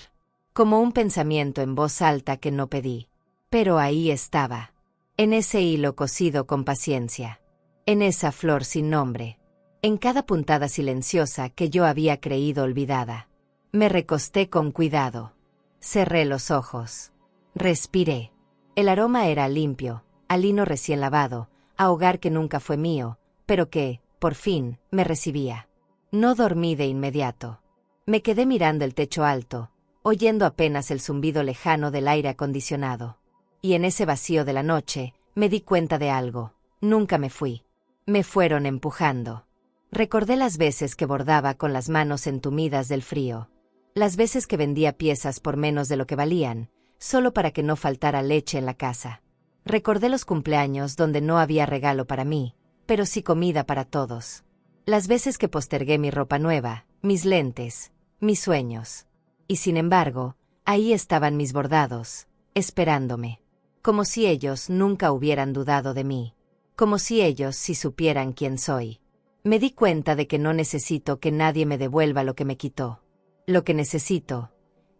como un pensamiento en voz alta que no pedí. Pero ahí estaba, en ese hilo cosido con paciencia, en esa flor sin nombre, en cada puntada silenciosa que yo había creído olvidada. Me recosté con cuidado. Cerré los ojos. Respiré. El aroma era limpio, a lino recién lavado, a hogar que nunca fue mío, pero que, por fin, me recibía. No dormí de inmediato. Me quedé mirando el techo alto, oyendo apenas el zumbido lejano del aire acondicionado. Y en ese vacío de la noche, me di cuenta de algo. Nunca me fui. Me fueron empujando. Recordé las veces que bordaba con las manos entumidas del frío. Las veces que vendía piezas por menos de lo que valían, solo para que no faltara leche en la casa. Recordé los cumpleaños donde no había regalo para mí, pero sí comida para todos. Las veces que postergué mi ropa nueva, mis lentes, mis sueños. Y sin embargo, ahí estaban mis bordados, esperándome. Como si ellos nunca hubieran dudado de mí. Como si ellos sí supieran quién soy. Me di cuenta de que no necesito que nadie me devuelva lo que me quitó. Lo que necesito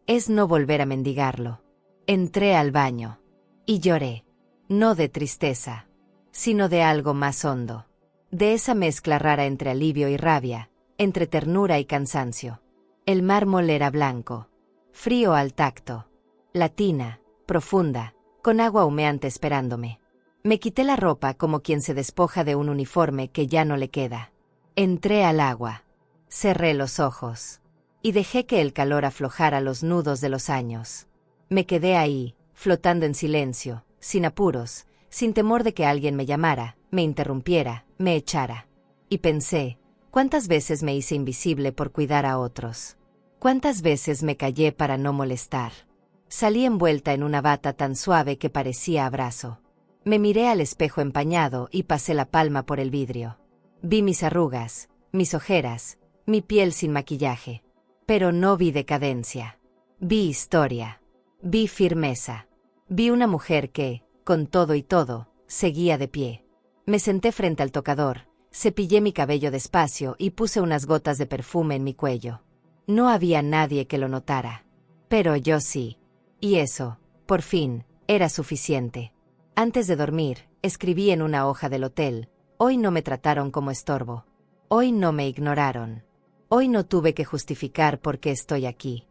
es no volver a mendigarlo. Entré al baño y lloré, no de tristeza, sino de algo más hondo, de esa mezcla rara entre alivio y rabia, entre ternura y cansancio. El mármol era blanco, frío al tacto, la tina, profunda, con agua humeante esperándome. Me quité la ropa como quien se despoja de un uniforme que ya no le queda. Entré al agua, cerré los ojos y dejé que el calor aflojara los nudos de los años. Me quedé ahí, flotando en silencio, sin apuros, sin temor de que alguien me llamara, me interrumpiera, me echara. Y pensé, ¿cuántas veces me hice invisible por cuidar a otros? ¿Cuántas veces me callé para no molestar? Salí envuelta en una bata tan suave que parecía abrazo. Me miré al espejo empañado y pasé la palma por el vidrio. Vi mis arrugas, mis ojeras, mi piel sin maquillaje. Pero no vi decadencia. Vi historia. Vi firmeza. Vi una mujer que, con todo y todo, seguía de pie. Me senté frente al tocador, cepillé mi cabello despacio y puse unas gotas de perfume en mi cuello. No había nadie que lo notara. Pero yo sí. Y eso, por fin, era suficiente. Antes de dormir, escribí en una hoja del hotel: hoy no me trataron como estorbo. Hoy no me ignoraron. Hoy no tuve que justificar por qué estoy aquí.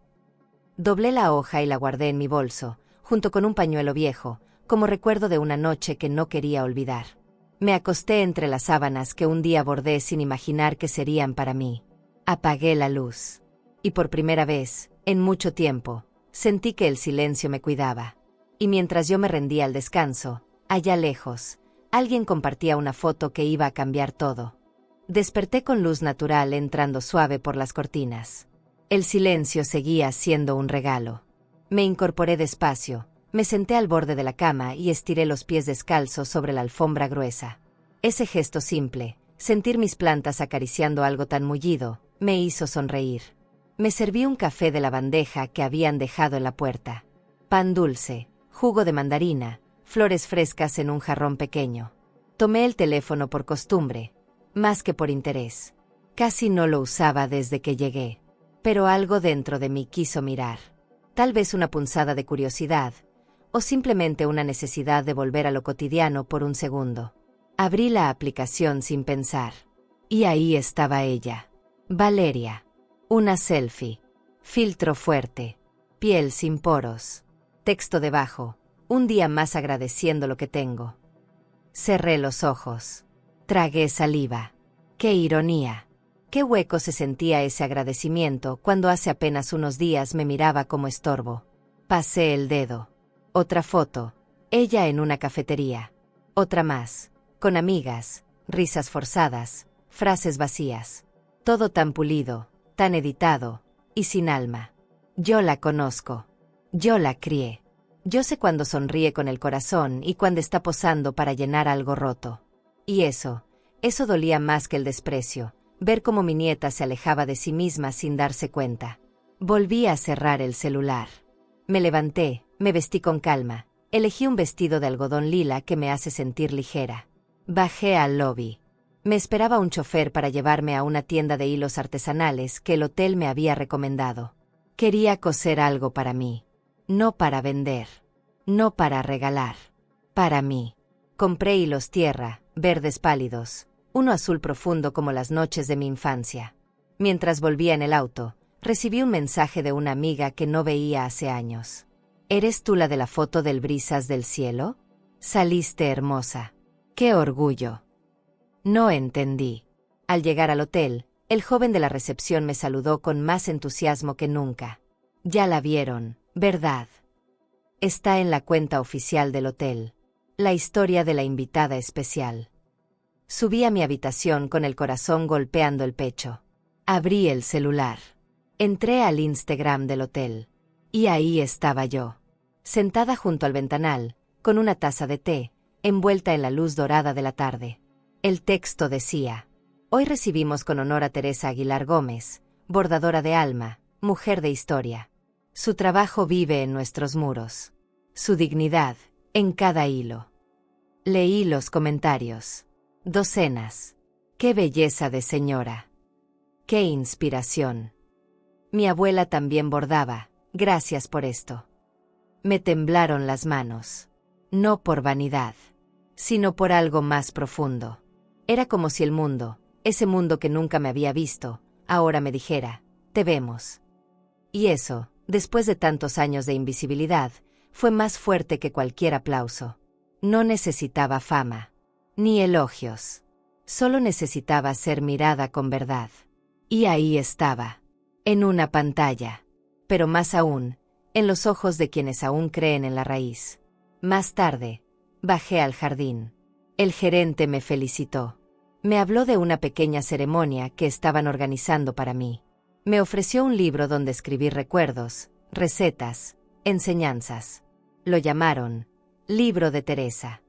Doblé la hoja y la guardé en mi bolso, junto con un pañuelo viejo, como recuerdo de una noche que no quería olvidar. Me acosté entre las sábanas que un día bordé sin imaginar que serían para mí. Apagué la luz. Y por primera vez, en mucho tiempo, sentí que el silencio me cuidaba. Y mientras yo me rendía al descanso, allá lejos, alguien compartía una foto que iba a cambiar todo. Desperté con luz natural entrando suave por las cortinas. El silencio seguía siendo un regalo. Me incorporé despacio, me senté al borde de la cama y estiré los pies descalzos sobre la alfombra gruesa. Ese gesto simple, sentir mis plantas acariciando algo tan mullido, me hizo sonreír. Me serví un café de la bandeja que habían dejado en la puerta. Pan dulce, jugo de mandarina, flores frescas en un jarrón pequeño. Tomé el teléfono por costumbre, más que por interés. Casi no lo usaba desde que llegué. Pero algo dentro de mí quiso mirar. Tal vez una punzada de curiosidad, o simplemente una necesidad de volver a lo cotidiano por un segundo. Abrí la aplicación sin pensar. Y ahí estaba ella. Valeria. Una selfie. Filtro fuerte. Piel sin poros. Texto debajo. Un día más agradeciendo lo que tengo. Cerré los ojos. Tragué saliva. ¡Qué ironía! Qué hueco se sentía ese agradecimiento cuando hace apenas unos días me miraba como estorbo. Pasé el dedo. Otra foto. Ella en una cafetería. Otra más. Con amigas. Risas forzadas. Frases vacías. Todo tan pulido, tan editado, y sin alma. Yo la conozco. Yo la crié. Yo sé cuándo sonríe con el corazón y cuándo está posando para llenar algo roto. Y eso dolía más que el desprecio, ver cómo mi nieta se alejaba de sí misma sin darse cuenta. Volví a cerrar el celular. Me levanté, me vestí con calma, elegí un vestido de algodón lila que me hace sentir ligera. Bajé al lobby. Me esperaba un chofer para llevarme a una tienda de hilos artesanales que el hotel me había recomendado. Quería coser algo para mí. No para vender. No para regalar. Para mí. Compré hilos tierra, verdes pálidos, uno azul profundo como las noches de mi infancia. Mientras volvía en el auto, recibí un mensaje de una amiga que no veía hace años. ¿Eres tú la de la foto del Brisas del cielo? Saliste hermosa. ¡Qué orgullo! No entendí. Al llegar al hotel, el joven de la recepción me saludó con más entusiasmo que nunca. Ya la vieron, ¿verdad? Está en la cuenta oficial del hotel. La historia de la invitada especial. Subí a mi habitación con el corazón golpeando el pecho. Abrí el celular. Entré al Instagram del hotel. Y ahí estaba yo. Sentada junto al ventanal, con una taza de té, envuelta en la luz dorada de la tarde. El texto decía: hoy recibimos con honor a Teresa Aguilar Gómez, bordadora de alma, mujer de historia. Su trabajo vive en nuestros muros. Su dignidad, en cada hilo. Leí los comentarios. Docenas. ¡Qué belleza de señora! ¡Qué inspiración! Mi abuela también bordaba, gracias por esto. Me temblaron las manos. No por vanidad, sino por algo más profundo. Era como si el mundo, ese mundo que nunca me había visto, ahora me dijera: te vemos. Y eso, después de tantos años de invisibilidad, fue más fuerte que cualquier aplauso. No necesitaba fama, ni elogios. Solo necesitaba ser mirada con verdad. Y ahí estaba, en una pantalla. Pero más aún, en los ojos de quienes aún creen en la raíz. Más tarde, bajé al jardín. El gerente me felicitó. Me habló de una pequeña ceremonia que estaban organizando para mí. Me ofreció un libro donde escribir recuerdos, recetas, enseñanzas. Lo llamaron Libro de Teresa.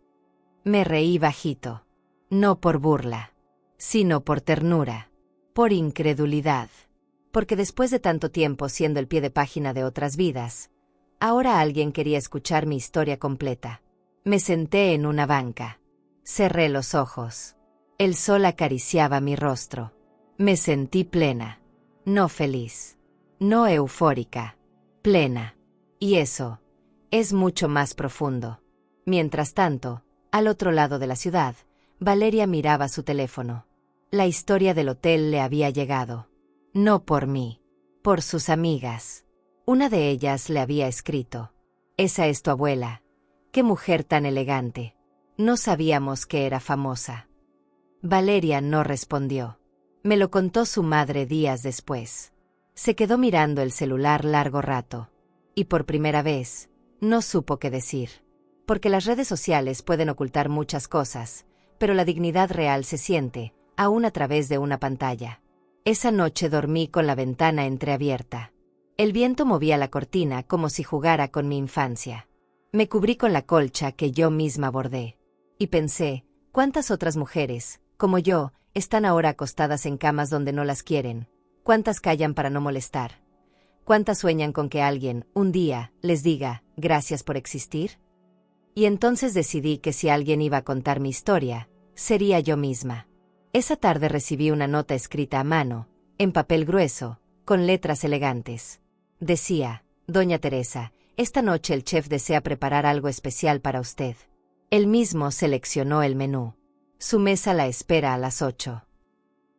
Me reí bajito. No por burla, sino por ternura, por incredulidad. Porque después de tanto tiempo siendo el pie de página de otras vidas, ahora alguien quería escuchar mi historia completa. Me senté en una banca. Cerré los ojos. El sol acariciaba mi rostro. Me sentí plena. No feliz. No eufórica. Plena. Y eso es mucho más profundo. Mientras tanto, al otro lado de la ciudad, Valeria miraba su teléfono. La historia del hotel le había llegado. No por mí. Por sus amigas. Una de ellas le había escrito: «Esa es tu abuela. Qué mujer tan elegante. No sabíamos que era famosa». Valeria no respondió. Me lo contó su madre días después. Se quedó mirando el celular largo rato. Y por primera vez, no supo qué decir. Porque las redes sociales pueden ocultar muchas cosas, pero la dignidad real se siente, aún a través de una pantalla. Esa noche dormí con la ventana entreabierta. El viento movía la cortina como si jugara con mi infancia. Me cubrí con la colcha que yo misma bordé. Y pensé, ¿cuántas otras mujeres, como yo, están ahora acostadas en camas donde no las quieren? ¿Cuántas callan para no molestar? ¿Cuántas sueñan con que alguien, un día, les diga, gracias por existir? Y entonces decidí que si alguien iba a contar mi historia, sería yo misma. Esa tarde recibí una nota escrita a mano, en papel grueso, con letras elegantes. Decía: Doña Teresa, esta noche el chef desea preparar algo especial para usted. Él mismo seleccionó el menú. Su mesa la espera a las 8.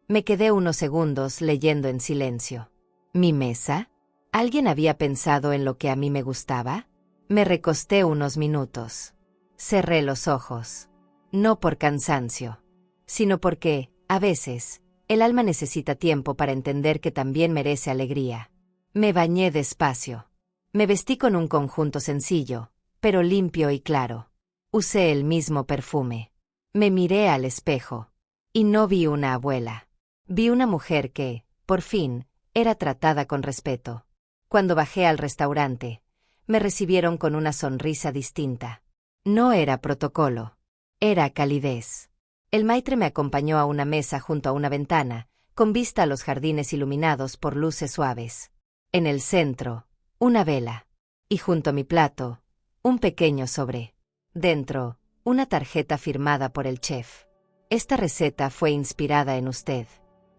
Me quedé unos segundos leyendo en silencio. ¿Mi mesa? ¿Alguien había pensado en lo que a mí me gustaba? Me recosté unos minutos. Cerré los ojos. No por cansancio, sino porque, a veces, el alma necesita tiempo para entender que también merece alegría. Me bañé despacio. Me vestí con un conjunto sencillo, pero limpio y claro. Usé el mismo perfume. Me miré al espejo. Y no vi una abuela. Vi una mujer que, por fin, era tratada con respeto. Cuando bajé al restaurante, me recibieron con una sonrisa distinta. No era protocolo. Era calidez. El maitre me acompañó a una mesa junto a una ventana, con vista a los jardines iluminados por luces suaves. En el centro, una vela. Y junto a mi plato, un pequeño sobre. Dentro, una tarjeta firmada por el chef. Esta receta fue inspirada en usted.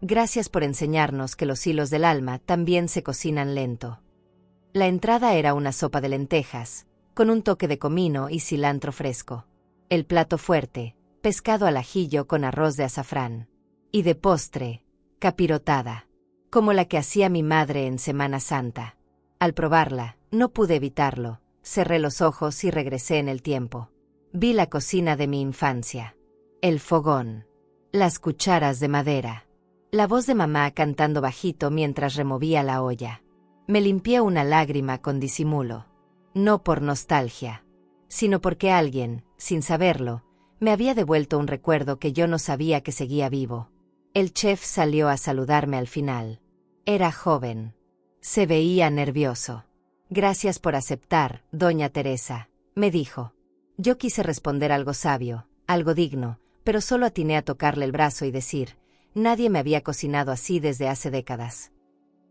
Gracias por enseñarnos que los hilos del alma también se cocinan lento. La entrada era una sopa de lentejas, con un toque de comino y cilantro fresco. El plato fuerte, pescado al ajillo con arroz de azafrán. Y de postre, capirotada, como la que hacía mi madre en Semana Santa. Al probarla, no pude evitarlo, cerré los ojos y regresé en el tiempo. Vi la cocina de mi infancia. El fogón. Las cucharas de madera. La voz de mamá cantando bajito mientras removía la olla. Me limpié una lágrima con disimulo. No por nostalgia, sino porque alguien, sin saberlo, me había devuelto un recuerdo que yo no sabía que seguía vivo. El chef salió a saludarme al final. Era joven. Se veía nervioso. Gracias por aceptar, doña Teresa, me dijo. Yo quise responder algo sabio, algo digno, pero solo atiné a tocarle el brazo y decir: nadie me había cocinado así desde hace décadas.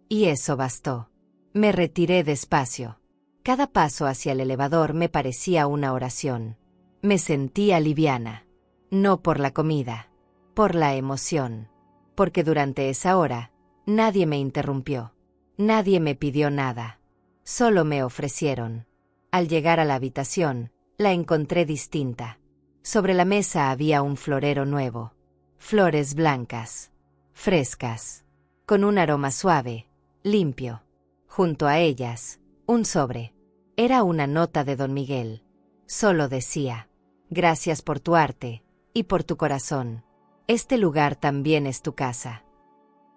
Y eso bastó. Me retiré despacio. Cada paso hacia el elevador me parecía una oración. Me sentía liviana. No por la comida, por la emoción. Porque durante esa hora, nadie me interrumpió. Nadie me pidió nada. Solo me ofrecieron. Al llegar a la habitación, la encontré distinta. Sobre la mesa había un florero nuevo. Flores blancas, frescas, con un aroma suave, limpio. Junto a ellas, un sobre. Era una nota de don Miguel. Solo decía: gracias por tu arte, y por tu corazón. Este lugar también es tu casa.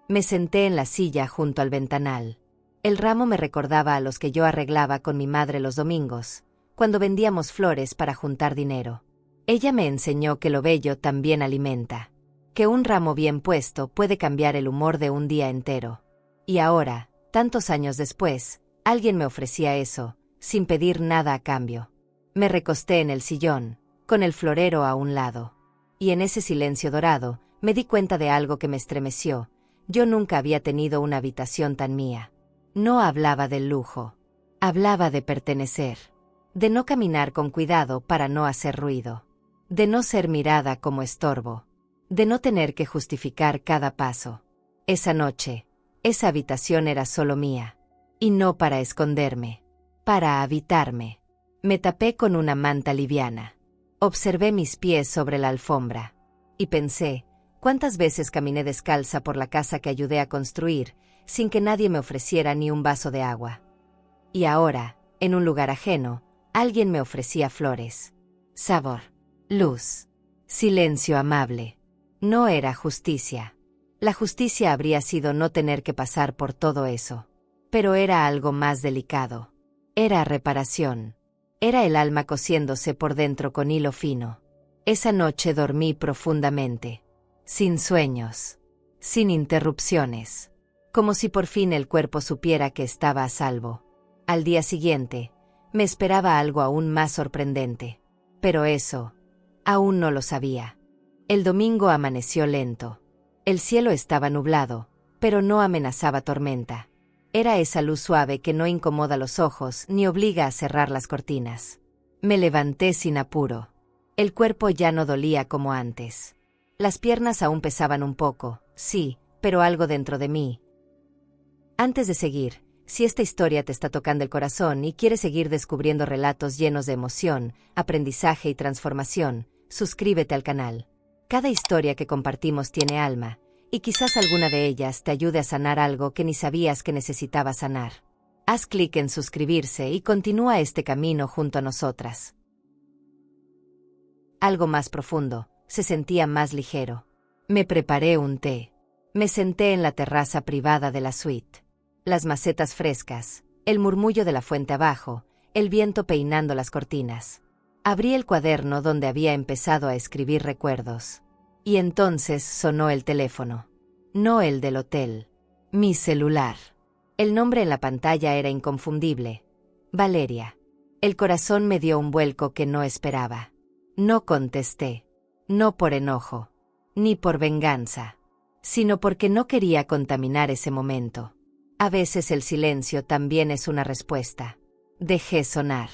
Me senté en la silla junto al ventanal. El ramo me recordaba a los que yo arreglaba con mi madre los domingos, cuando vendíamos flores para juntar dinero. Ella me enseñó que lo bello también alimenta, que un ramo bien puesto puede cambiar el humor de un día entero. Y ahora, tantos años después, alguien me ofrecía eso, sin pedir nada a cambio. Me recosté en el sillón, con el florero a un lado. Y en ese silencio dorado, me di cuenta de algo que me estremeció. Yo nunca había tenido una habitación tan mía. No hablaba del lujo. Hablaba de pertenecer. De no caminar con cuidado para no hacer ruido. De no ser mirada como estorbo. De no tener que justificar cada paso. Esa noche, esa habitación era solo mía. Y no para esconderme. Para habitarme. Me tapé con una manta liviana. Observé mis pies sobre la alfombra. Y pensé: ¿cuántas veces caminé descalza por la casa que ayudé a construir, sin que nadie me ofreciera ni un vaso de agua? Y ahora, en un lugar ajeno, alguien me ofrecía flores. Sabor. Luz. Silencio amable. No era justicia. La justicia habría sido no tener que pasar por todo eso. Pero era algo más delicado. Era reparación. Era el alma cosiéndose por dentro con hilo fino. Esa noche dormí profundamente. Sin sueños. Sin interrupciones. Como si por fin el cuerpo supiera que estaba a salvo. Al día siguiente, me esperaba algo aún más sorprendente. Pero eso, aún no lo sabía. El domingo amaneció lento. El cielo estaba nublado, pero no amenazaba tormenta. Era esa luz suave que no incomoda los ojos ni obliga a cerrar las cortinas. Me levanté sin apuro. El cuerpo ya no dolía como antes. Las piernas aún pesaban un poco, sí, pero algo dentro de mí Antes de seguir, si esta historia te está tocando el corazón y quieres seguir descubriendo relatos llenos de emoción, aprendizaje y transformación, suscríbete al canal. Cada historia que compartimos tiene alma, y quizás alguna de ellas te ayude a sanar algo que ni sabías que necesitabas sanar. Haz clic en suscribirse y continúa este camino junto a nosotras. Algo más profundo, se sentía más ligero. Me preparé un té. Me senté en la terraza privada de la suite. Las macetas frescas, el murmullo de la fuente abajo, el viento peinando las cortinas. Abrí el cuaderno donde había empezado a escribir recuerdos. Y entonces sonó el teléfono. No el del hotel. Mi celular. El nombre en la pantalla era inconfundible. Valeria. El corazón me dio un vuelco que no esperaba. No contesté. No por enojo. Ni por venganza. Sino porque no quería contaminar ese momento. A veces el silencio también es una respuesta. Dejé sonar.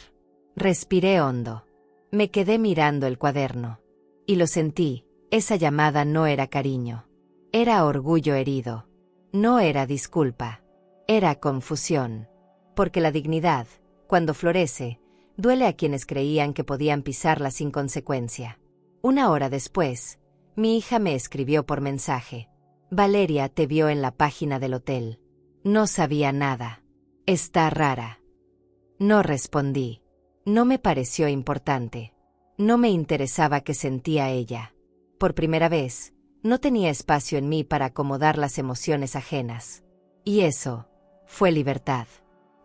Respiré hondo. Me quedé mirando el cuaderno. Y lo sentí, esa llamada no era cariño. Era orgullo herido. No era disculpa. Era confusión. Porque la dignidad, cuando florece, duele a quienes creían que podían pisarla sin consecuencia. Una hora después, mi hija me escribió por mensaje. Valeria te vio en la página del hotel. No sabía nada. Está rara. No respondí. No me pareció importante. No me interesaba qué sentía ella. Por primera vez, no tenía espacio en mí para acomodar las emociones ajenas. Y eso fue libertad.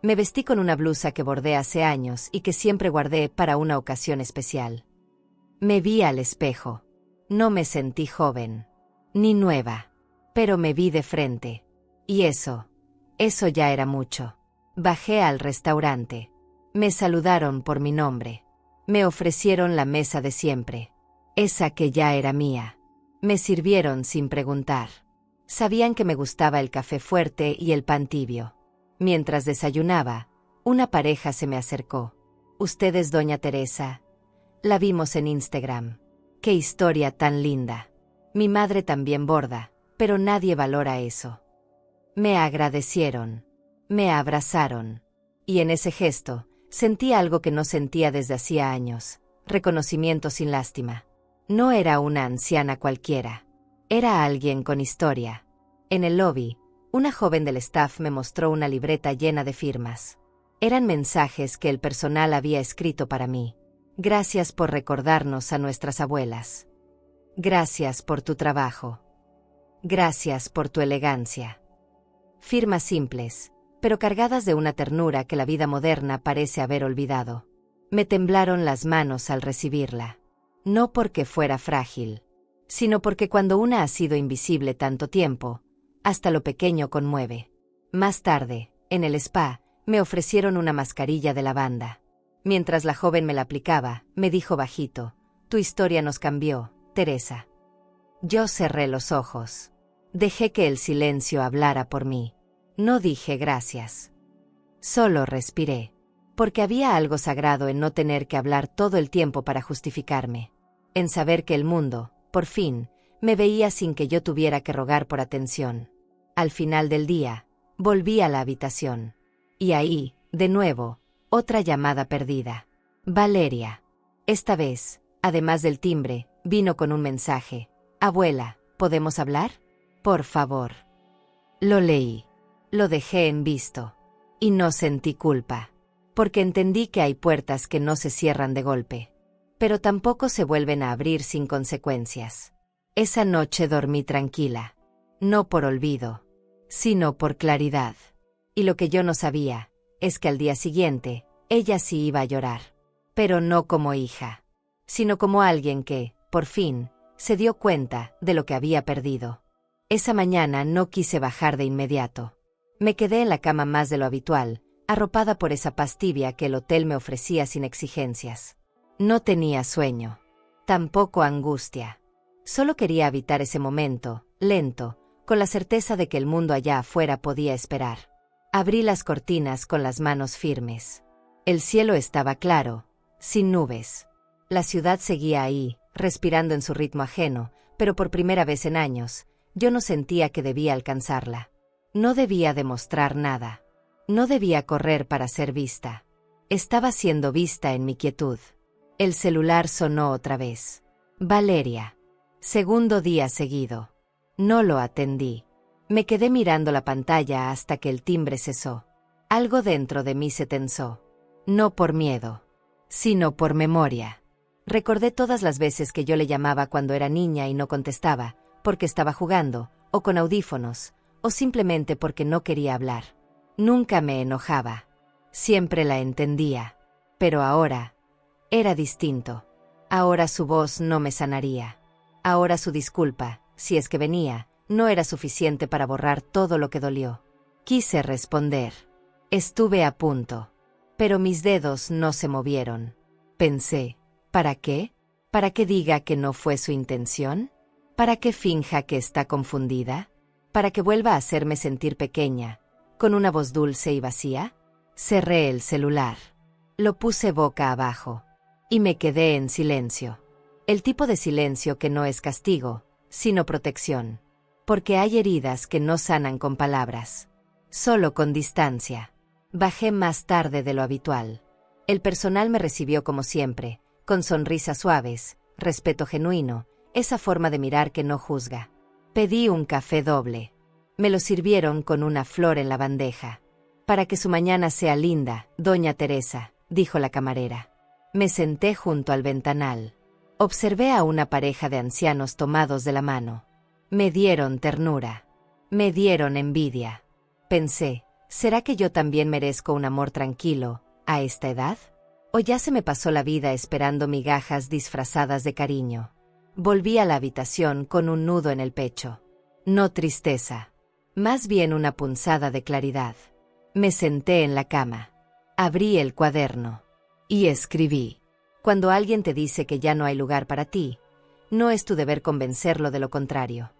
Me vestí con una blusa que bordé hace años y que siempre guardé para una ocasión especial. Me vi al espejo. No me sentí joven, ni nueva, pero me vi de frente. Y eso ya era mucho. Bajé al restaurante. Me saludaron por mi nombre. Me ofrecieron la mesa de siempre. Esa que ya era mía. Me sirvieron sin preguntar. Sabían que me gustaba el café fuerte y el pan tibio. Mientras desayunaba, una pareja se me acercó. ¿Usted es doña Teresa? La vimos en Instagram. ¡Qué historia tan linda! Mi madre también borda, pero nadie valora eso. Me agradecieron. Me abrazaron. Y en ese gesto, sentí algo que no sentía desde hacía años. Reconocimiento sin lástima. No era una anciana cualquiera. Era alguien con historia. En el lobby, una joven del staff me mostró una libreta llena de firmas. Eran mensajes que el personal había escrito para mí. Gracias por recordarnos a nuestras abuelas. Gracias por tu trabajo. Gracias por tu elegancia. Firmas simples, pero cargadas de una ternura que la vida moderna parece haber olvidado. Me temblaron las manos al recibirla. No porque fuera frágil, sino porque cuando una ha sido invisible tanto tiempo, hasta lo pequeño conmueve. Más tarde, en el spa, me ofrecieron una mascarilla de lavanda. Mientras la joven me la aplicaba, me dijo bajito, tu historia nos cambió, Teresa. Yo cerré los ojos. Dejé que el silencio hablara por mí. No dije gracias. Solo respiré. Porque había algo sagrado en no tener que hablar todo el tiempo para justificarme. En saber que el mundo, por fin, me veía sin que yo tuviera que rogar por atención. Al final del día, volví a la habitación. Y ahí, de nuevo, otra llamada perdida. Valeria. Esta vez, además del timbre, vino con un mensaje. Abuela, ¿podemos hablar? Por favor. Lo leí. Lo dejé en visto. Y no sentí culpa. Porque entendí que hay puertas que no se cierran de golpe. Pero tampoco se vuelven a abrir sin consecuencias. Esa noche dormí tranquila. No por olvido, sino por claridad. Y lo que yo no sabía, es que al día siguiente, ella sí iba a llorar. Pero no como hija, sino como alguien que, por fin, se dio cuenta de lo que había perdido. Esa mañana no quise bajar de inmediato. Me quedé en la cama más de lo habitual, arropada por esa paz tibia que el hotel me ofrecía sin exigencias. No tenía sueño. Tampoco angustia. Solo quería habitar ese momento, lento, con la certeza de que el mundo allá afuera podía esperar. Abrí las cortinas con las manos firmes. El cielo estaba claro, sin nubes. La ciudad seguía ahí, respirando en su ritmo ajeno, pero por primera vez en años, yo no sentía que debía alcanzarla. No debía demostrar nada. No debía correr para ser vista. Estaba siendo vista en mi quietud. El celular sonó otra vez. Valeria. Segundo día seguido. No lo atendí. Me quedé mirando la pantalla hasta que el timbre cesó. Algo dentro de mí se tensó. No por miedo, sino por memoria. Recordé todas las veces que yo le llamaba cuando era niña y no contestaba, porque estaba jugando, o con audífonos, o simplemente porque no quería hablar. Nunca me enojaba. Siempre la entendía. Pero ahora, era distinto. Ahora su voz no me sanaría. Ahora su disculpa, si es que venía, no era suficiente para borrar todo lo que dolió. Quise responder. Estuve a punto. Pero mis dedos no se movieron. Pensé, ¿para qué? ¿Para que diga que no fue su intención? ¿Para que finja que está confundida? ¿Para que vuelva a hacerme sentir pequeña, con una voz dulce y vacía? Cerré el celular. Lo puse boca abajo. Y me quedé en silencio. El tipo de silencio que no es castigo, sino protección. Porque hay heridas que no sanan con palabras. Solo con distancia. Bajé más tarde de lo habitual. El personal me recibió como siempre, con sonrisas suaves, respeto genuino, esa forma de mirar que no juzga. Pedí un café doble. Me lo sirvieron con una flor en la bandeja. Para que su mañana sea linda, doña Teresa, dijo la camarera. Me senté junto al ventanal. Observé a una pareja de ancianos tomados de la mano. Me dieron ternura. Me dieron envidia. Pensé, ¿será que yo también merezco un amor tranquilo, a esta edad? ¿O ya se me pasó la vida esperando migajas disfrazadas de cariño? Volví a la habitación con un nudo en el pecho. No tristeza. Más bien una punzada de claridad. Me senté en la cama. Abrí el cuaderno. Y escribí. Cuando alguien te dice que ya no hay lugar para ti, no es tu deber convencerlo de lo contrario.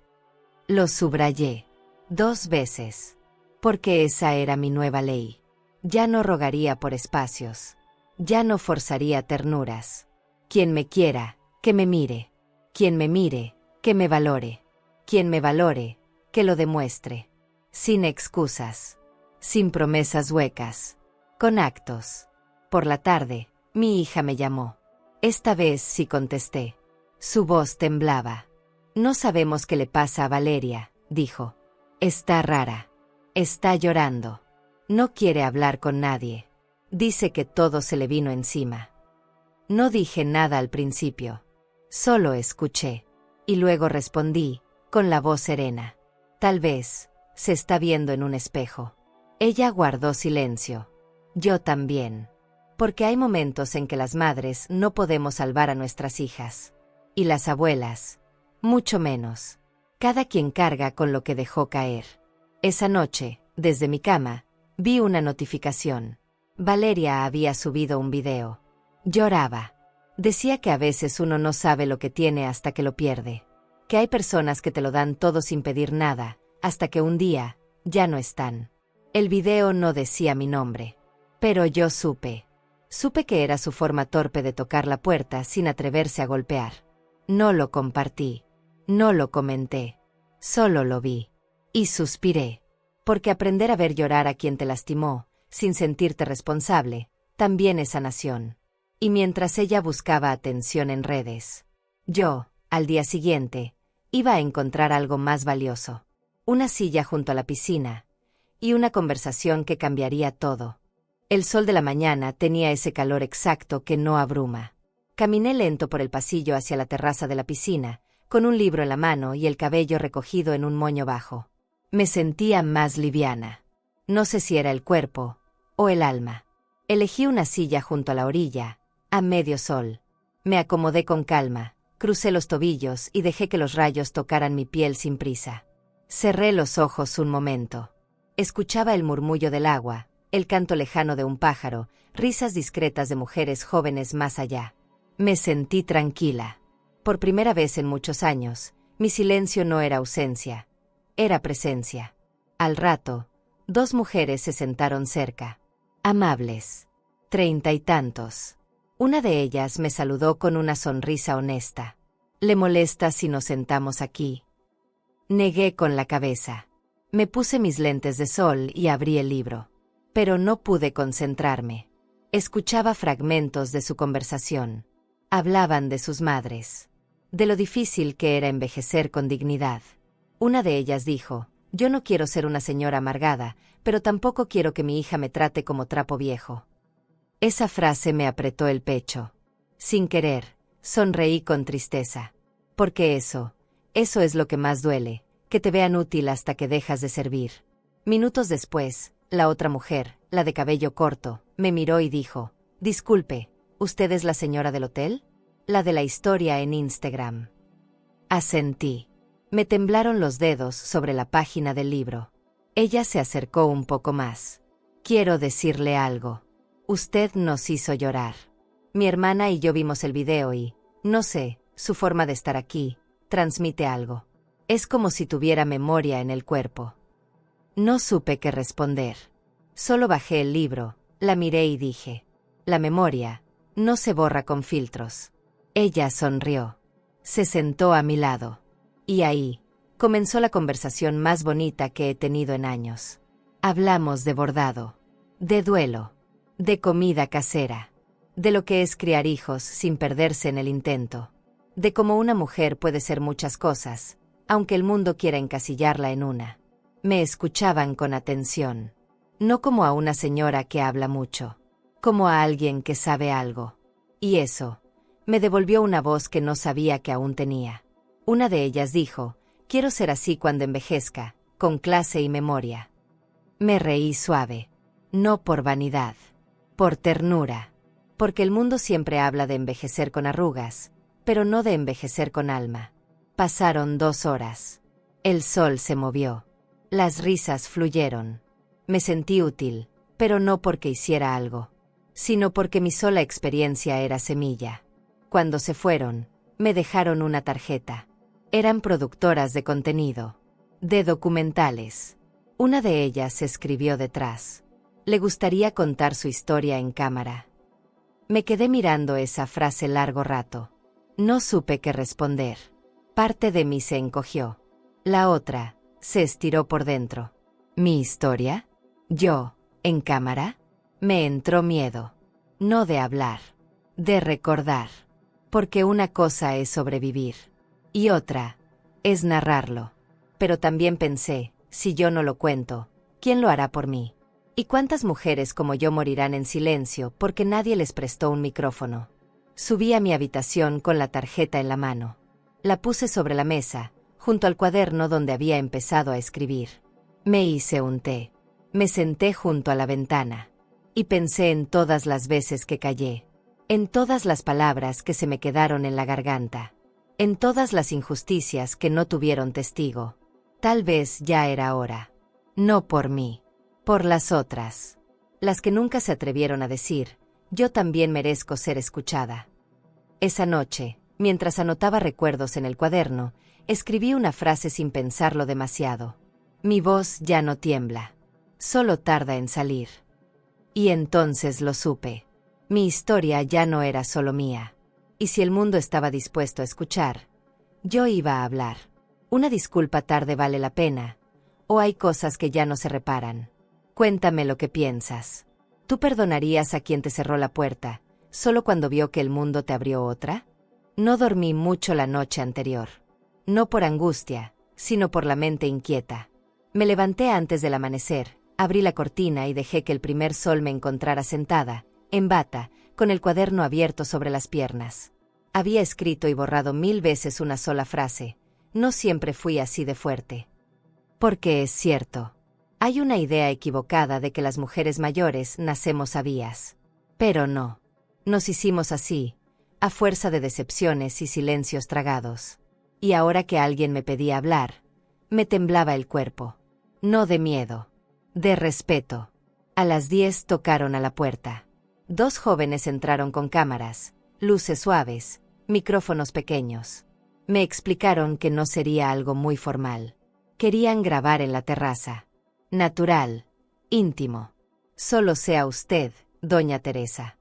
Lo subrayé 2 veces. Porque esa era mi nueva ley. Ya no rogaría por espacios. Ya no forzaría ternuras. Quien me quiera, que me mire. Quien me mire, que me valore. Quien me valore, que lo demuestre. Sin excusas. Sin promesas huecas. Con actos. Por la tarde, mi hija me llamó. Esta vez sí contesté. Su voz temblaba. No sabemos qué le pasa a Valeria, dijo. Está rara. Está llorando. No quiere hablar con nadie. Dice que todo se le vino encima. No dije nada al principio. Solo escuché. Y luego respondí, con la voz serena. Tal vez, se está viendo en un espejo. Ella guardó silencio. Yo también. Porque hay momentos en que las madres no podemos salvar a nuestras hijas. Y las abuelas, mucho menos. Cada quien carga con lo que dejó caer. Esa noche, desde mi cama, vi una notificación. Valeria había subido un video. Lloraba. Decía que a veces uno no sabe lo que tiene hasta que lo pierde. Que hay personas que te lo dan todo sin pedir nada, hasta que un día, ya no están. El video no decía mi nombre. Pero yo supe. Supe que era su forma torpe de tocar la puerta sin atreverse a golpear. No lo compartí. No lo comenté. Solo lo vi. Y suspiré. Porque aprender a ver llorar a quien te lastimó, sin sentirte responsable, también es sanación. Y mientras ella buscaba atención en redes, yo, al día siguiente, iba a encontrar algo más valioso. Una silla junto a la piscina. Y una conversación que cambiaría todo. El sol de la mañana tenía ese calor exacto que no abruma. Caminé lento por el pasillo hacia la terraza de la piscina, con un libro en la mano y el cabello recogido en un moño bajo. Me sentía más liviana. No sé si era el cuerpo o el alma. Elegí una silla junto a la orilla, a medio sol. Me acomodé con calma, crucé los tobillos y dejé que los rayos tocaran mi piel sin prisa. Cerré los ojos un momento. Escuchaba el murmullo del agua, el canto lejano de un pájaro, risas discretas de mujeres jóvenes más allá. Me sentí tranquila. Por primera vez en muchos años, mi silencio no era ausencia. Era presencia. Al rato, 2 mujeres se sentaron cerca. Amables. 30 y tantos. Una de ellas me saludó con una sonrisa honesta. ¿Le molesta si nos sentamos aquí? Negué con la cabeza. Me puse mis lentes de sol y abrí el libro. Pero no pude concentrarme. Escuchaba fragmentos de su conversación. Hablaban de sus madres. De lo difícil que era envejecer con dignidad. Una de ellas dijo: «Yo no quiero ser una señora amargada, pero tampoco quiero que mi hija me trate como trapo viejo». Esa frase me apretó el pecho. Sin querer, sonreí con tristeza. Porque eso es lo que más duele, que te vean útil hasta que dejas de servir. Minutos después, la otra mujer, la de cabello corto, me miró y dijo: «Disculpe, ¿usted es la señora del hotel? La de la historia en Instagram». Asentí. Me temblaron los dedos sobre la página del libro. Ella se acercó un poco más. «Quiero decirle algo. Usted nos hizo llorar. Mi hermana y yo vimos el video y, no sé, su forma de estar aquí, transmite algo. Es como si tuviera memoria en el cuerpo». No supe qué responder. Solo bajé el libro, la miré y dije: «La memoria no se borra con filtros». Ella sonrió. Se sentó a mi lado. Y ahí comenzó la conversación más bonita que he tenido en años. Hablamos de bordado, de duelo, de comida casera, de lo que es criar hijos sin perderse en el intento, de cómo una mujer puede ser muchas cosas, aunque el mundo quiera encasillarla en una. Me escuchaban con atención, no como a una señora que habla mucho, como a alguien que sabe algo. Y eso me devolvió una voz que no sabía que aún tenía. Una de ellas dijo: «Quiero ser así cuando envejezca, con clase y memoria». Me reí suave, no por vanidad, por ternura, porque el mundo siempre habla de envejecer con arrugas, pero no de envejecer con alma. Pasaron 2 horas. El sol se movió. Las risas fluyeron. Me sentí útil, pero no porque hiciera algo, sino porque mi sola experiencia era semilla. Cuando se fueron, me dejaron una tarjeta. Eran productoras de contenido, de documentales. Una de ellas escribió detrás: «Le gustaría contar su historia en cámara». Me quedé mirando esa frase largo rato. No supe qué responder. Parte de mí se encogió. La otra se estiró por dentro. ¿Mi historia? ¿Yo, en cámara? Me entró miedo. No de hablar, de recordar. Porque una cosa es sobrevivir, y otra es narrarlo. Pero también pensé: si yo no lo cuento, ¿quién lo hará por mí? ¿Y cuántas mujeres como yo morirán en silencio porque nadie les prestó un micrófono? Subí a mi habitación con la tarjeta en la mano. La puse sobre la mesa, junto al cuaderno donde había empezado a escribir. Me hice un té. Me senté junto a la ventana. Y pensé en todas las veces que callé. En todas las palabras que se me quedaron en la garganta. En todas las injusticias que no tuvieron testigo. Tal vez ya era hora. No por mí. Por las otras. Las que nunca se atrevieron a decir: «Yo también merezco ser escuchada». Esa noche, mientras anotaba recuerdos en el cuaderno, escribí una frase sin pensarlo demasiado. Mi voz ya no tiembla. Solo tarda en salir. Y entonces lo supe. Mi historia ya no era solo mía. Y si el mundo estaba dispuesto a escuchar, yo iba a hablar. Una disculpa tarde vale la pena. ¿O hay cosas que ya no se reparan? Cuéntame lo que piensas. ¿Tú perdonarías a quien te cerró la puerta, solo cuando vio que el mundo te abrió otra? No dormí mucho la noche anterior. No por angustia, sino por la mente inquieta. Me levanté antes del amanecer, abrí la cortina y dejé que el primer sol me encontrara sentada, en bata, con el cuaderno abierto sobre las piernas. Había escrito y borrado 1000 veces una sola frase. No siempre fui así de fuerte. Porque es cierto. Hay una idea equivocada de que las mujeres mayores nacemos sabias. Pero no. Nos hicimos así, a fuerza de decepciones y silencios tragados. Y ahora que alguien me pedía hablar, me temblaba el cuerpo. No de miedo, de respeto. A las 10 tocaron a la puerta. 2 jóvenes entraron con cámaras, luces suaves, micrófonos pequeños. Me explicaron que no sería algo muy formal. Querían grabar en la terraza. Natural, íntimo. Solo sea usted, doña Teresa.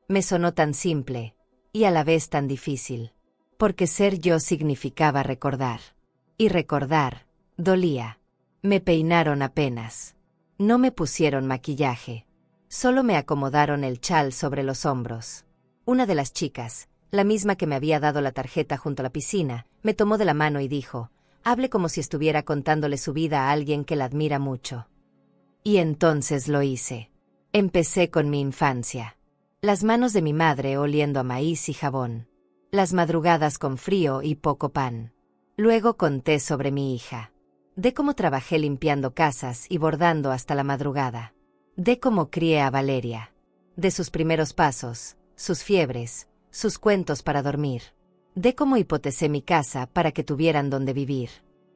Me sonó tan simple, y a la vez tan difícil. Porque ser yo significaba recordar. Y recordar dolía. Me peinaron apenas. No me pusieron maquillaje. Solo me acomodaron el chal sobre los hombros. Una de las chicas, la misma que me había dado la tarjeta junto a la piscina, me tomó de la mano y dijo: hable como si estuviera contándole su vida a alguien que la admira mucho. Y entonces lo hice. Empecé con mi infancia. Las manos de mi madre oliendo a maíz y jabón. Las madrugadas con frío y poco pan. Luego conté sobre mi hija. De cómo trabajé limpiando casas y bordando hasta la madrugada. De cómo crié a Valeria. De sus primeros pasos, sus fiebres, sus cuentos para dormir. De cómo hipotecé mi casa para que tuvieran donde vivir.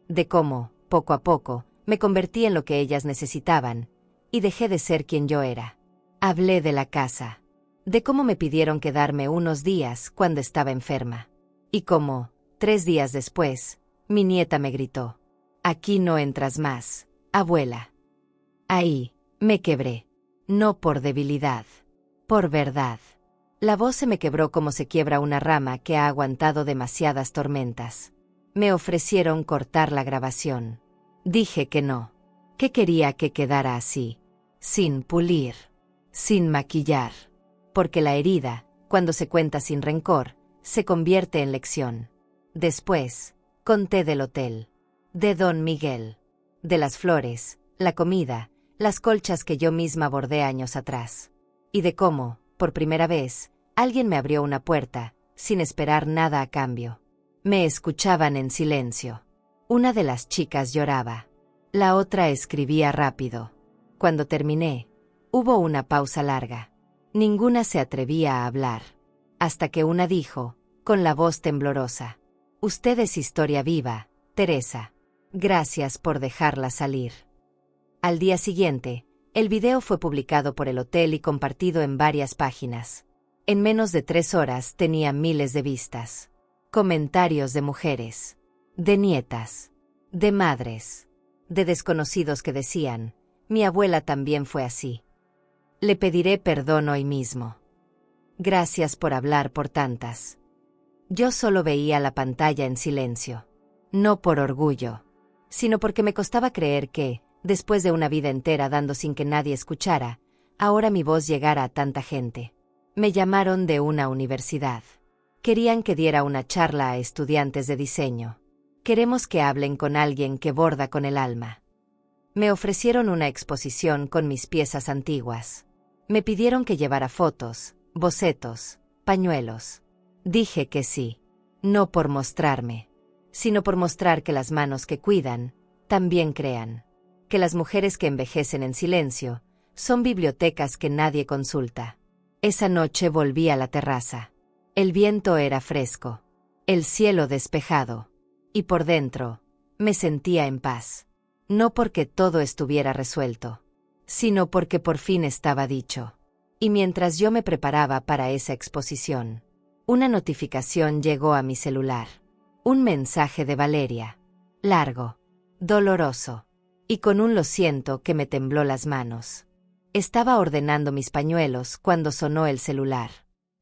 De cómo, poco a poco, me convertí en lo que ellas necesitaban, y dejé de ser quien yo era. Hablé de la casa. De cómo me pidieron quedarme unos días cuando estaba enferma. Y cómo, 3 días después, mi nieta me gritó: aquí no entras más, abuela. Ahí, me quebré. No por debilidad. Por verdad. La voz se me quebró como se quiebra una rama que ha aguantado demasiadas tormentas. Me ofrecieron cortar la grabación. Dije que no. Que quería que quedara así. Sin pulir. Sin maquillar. Porque la herida, cuando se cuenta sin rencor, se convierte en lección. Después, conté del hotel. De Don Miguel. De las flores, la comida, las colchas que yo misma bordé años atrás. Y de cómo, por primera vez, alguien me abrió una puerta, sin esperar nada a cambio. Me escuchaban en silencio. Una de las chicas lloraba. La otra escribía rápido. Cuando terminé, hubo una pausa larga. Ninguna se atrevía a hablar. Hasta que una dijo, con la voz temblorosa: usted es historia viva, Teresa. Gracias por dejarla salir. Al día siguiente, el video fue publicado por el hotel y compartido en varias páginas. En menos de 3 horas tenía miles de vistas. Comentarios de mujeres, de nietas, de madres, de desconocidos que decían: mi abuela también fue así. Le pediré perdón hoy mismo. Gracias por hablar por tantas. Yo solo veía la pantalla en silencio. No por orgullo, sino porque me costaba creer que, después de una vida entera dando sin que nadie escuchara, ahora mi voz llegara a tanta gente. Me llamaron de una universidad. Querían que diera una charla a estudiantes de diseño. Queremos que hablen con alguien que borda con el alma. Me ofrecieron una exposición con mis piezas antiguas. Me pidieron que llevara fotos, bocetos, pañuelos. Dije que sí. No por mostrarme, sino por mostrar que las manos que cuidan, también crean. Que las mujeres que envejecen en silencio, son bibliotecas que nadie consulta. Esa noche volví a la terraza. El viento era fresco. El cielo despejado. Y por dentro, me sentía en paz. No porque todo estuviera resuelto, sino porque por fin estaba dicho. Y mientras yo me preparaba para esa exposición, una notificación llegó a mi celular. Un mensaje de Valeria. Largo, doloroso, y con un lo siento que me tembló las manos. Estaba ordenando mis pañuelos cuando sonó el celular.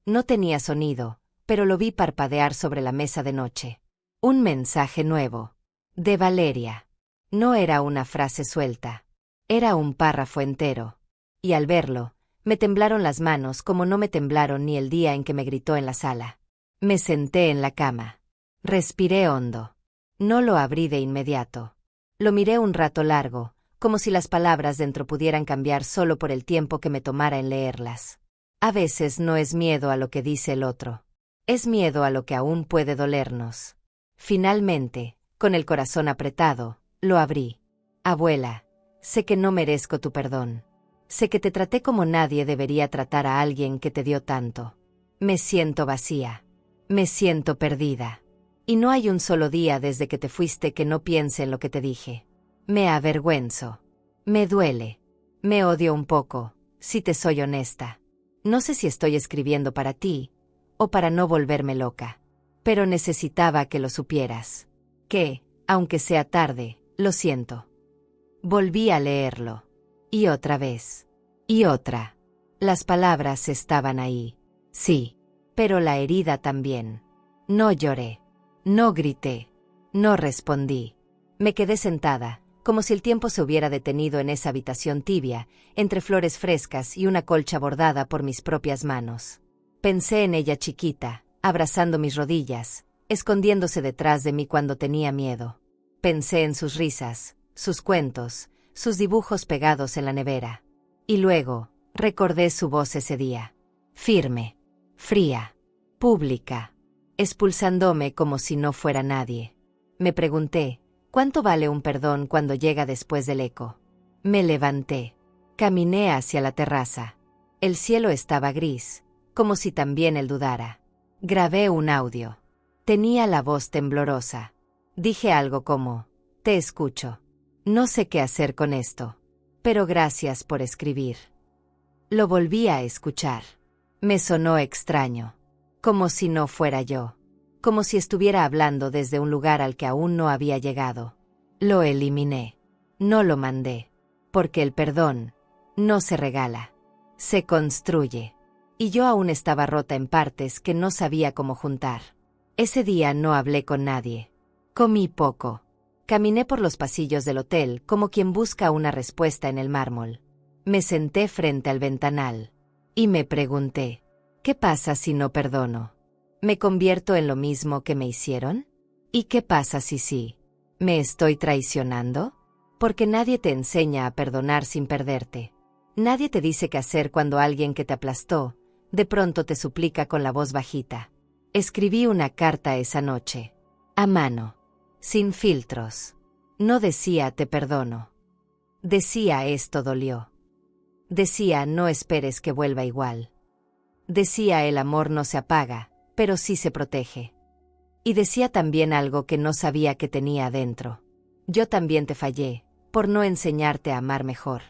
No tenía sonido, pero lo vi parpadear sobre la mesa de noche. Un mensaje nuevo. De Valeria. No era una frase suelta. Era un párrafo entero. Y al verlo, me temblaron las manos como no me temblaron ni el día en que me gritó en la sala. Me senté en la cama. Respiré hondo. No lo abrí de inmediato. Lo miré un rato largo, como si las palabras dentro pudieran cambiar solo por el tiempo que me tomara en leerlas. A veces no es miedo a lo que dice el otro. Es miedo a lo que aún puede dolernos. Finalmente, con el corazón apretado, lo abrí. Abuela, sé que no merezco tu perdón. Sé que te traté como nadie debería tratar a alguien que te dio tanto. Me siento vacía. Me siento perdida. Y no hay un solo día desde que te fuiste que no piense en lo que te dije. Me avergüenzo. Me duele. Me odio un poco, si te soy honesta. No sé si estoy escribiendo para ti, o para no volverme loca. Pero necesitaba que lo supieras. Que, aunque sea tarde, lo siento. Volví a leerlo. Y otra vez. Y otra. Las palabras estaban ahí. Sí. Pero la herida también. No lloré. No grité. No respondí. Me quedé sentada, como si el tiempo se hubiera detenido en esa habitación tibia, entre flores frescas y una colcha bordada por mis propias manos. Pensé en ella chiquita, abrazando mis rodillas, escondiéndose detrás de mí cuando tenía miedo. Pensé en sus risas, sus cuentos, sus dibujos pegados en la nevera. Y luego, recordé su voz ese día. Firme, fría, pública, expulsándome como si no fuera nadie. Me pregunté, ¿cuánto vale un perdón cuando llega después del eco? Me levanté. Caminé hacia la terraza. El cielo estaba gris, como si también él dudara. Grabé un audio. Tenía la voz temblorosa. Dije algo como, te escucho. No sé qué hacer con esto, pero gracias por escribir. Lo volví a escuchar. Me sonó extraño, como si no fuera yo, como si estuviera hablando desde un lugar al que aún no había llegado. Lo eliminé. No lo mandé, porque el perdón no se regala, se construye. Y yo aún estaba rota en partes que no sabía cómo juntar. Ese día no hablé con nadie. Comí poco. Caminé por los pasillos del hotel como quien busca una respuesta en el mármol. Me senté frente al ventanal. Y me pregunté, ¿qué pasa si no perdono? ¿Me convierto en lo mismo que me hicieron? ¿Y qué pasa si sí? ¿Me estoy traicionando? Porque nadie te enseña a perdonar sin perderte. Nadie te dice qué hacer cuando alguien que te aplastó, de pronto te suplica con la voz bajita. Escribí una carta esa noche. A mano. Sin filtros. No decía te perdono. Decía esto dolió. Decía no esperes que vuelva igual. Decía el amor no se apaga, pero sí se protege. Y decía también algo que no sabía que tenía adentro. Yo también te fallé, por no enseñarte a amar mejor.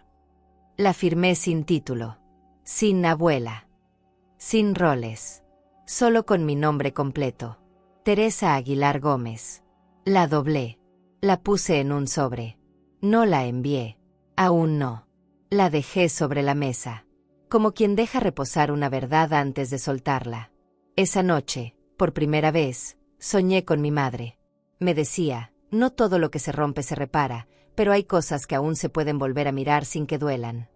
La firmé sin título, sin abuela, sin roles, solo con mi nombre completo, Teresa Aguilar Gómez. La doblé, la puse en un sobre. No la envié, aún no. La dejé sobre la mesa, como quien deja reposar una verdad antes de soltarla. Esa noche, por primera vez, soñé con mi madre. Me decía, no todo lo que se rompe se repara, pero hay cosas que aún se pueden volver a mirar sin que duelan.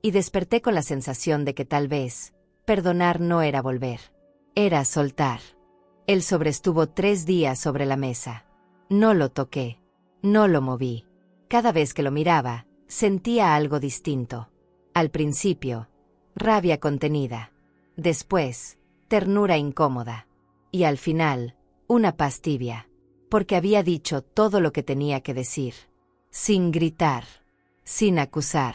Y desperté con la sensación de que tal vez, perdonar no era volver, era soltar. El sobre estuvo 3 días sobre la mesa. No lo toqué, no lo moví. Cada vez que lo miraba, sentía algo distinto. Al principio, rabia contenida. Después, ternura incómoda. Y al final, una paz tibia. Porque había dicho todo lo que tenía que decir. Sin gritar, sin acusar.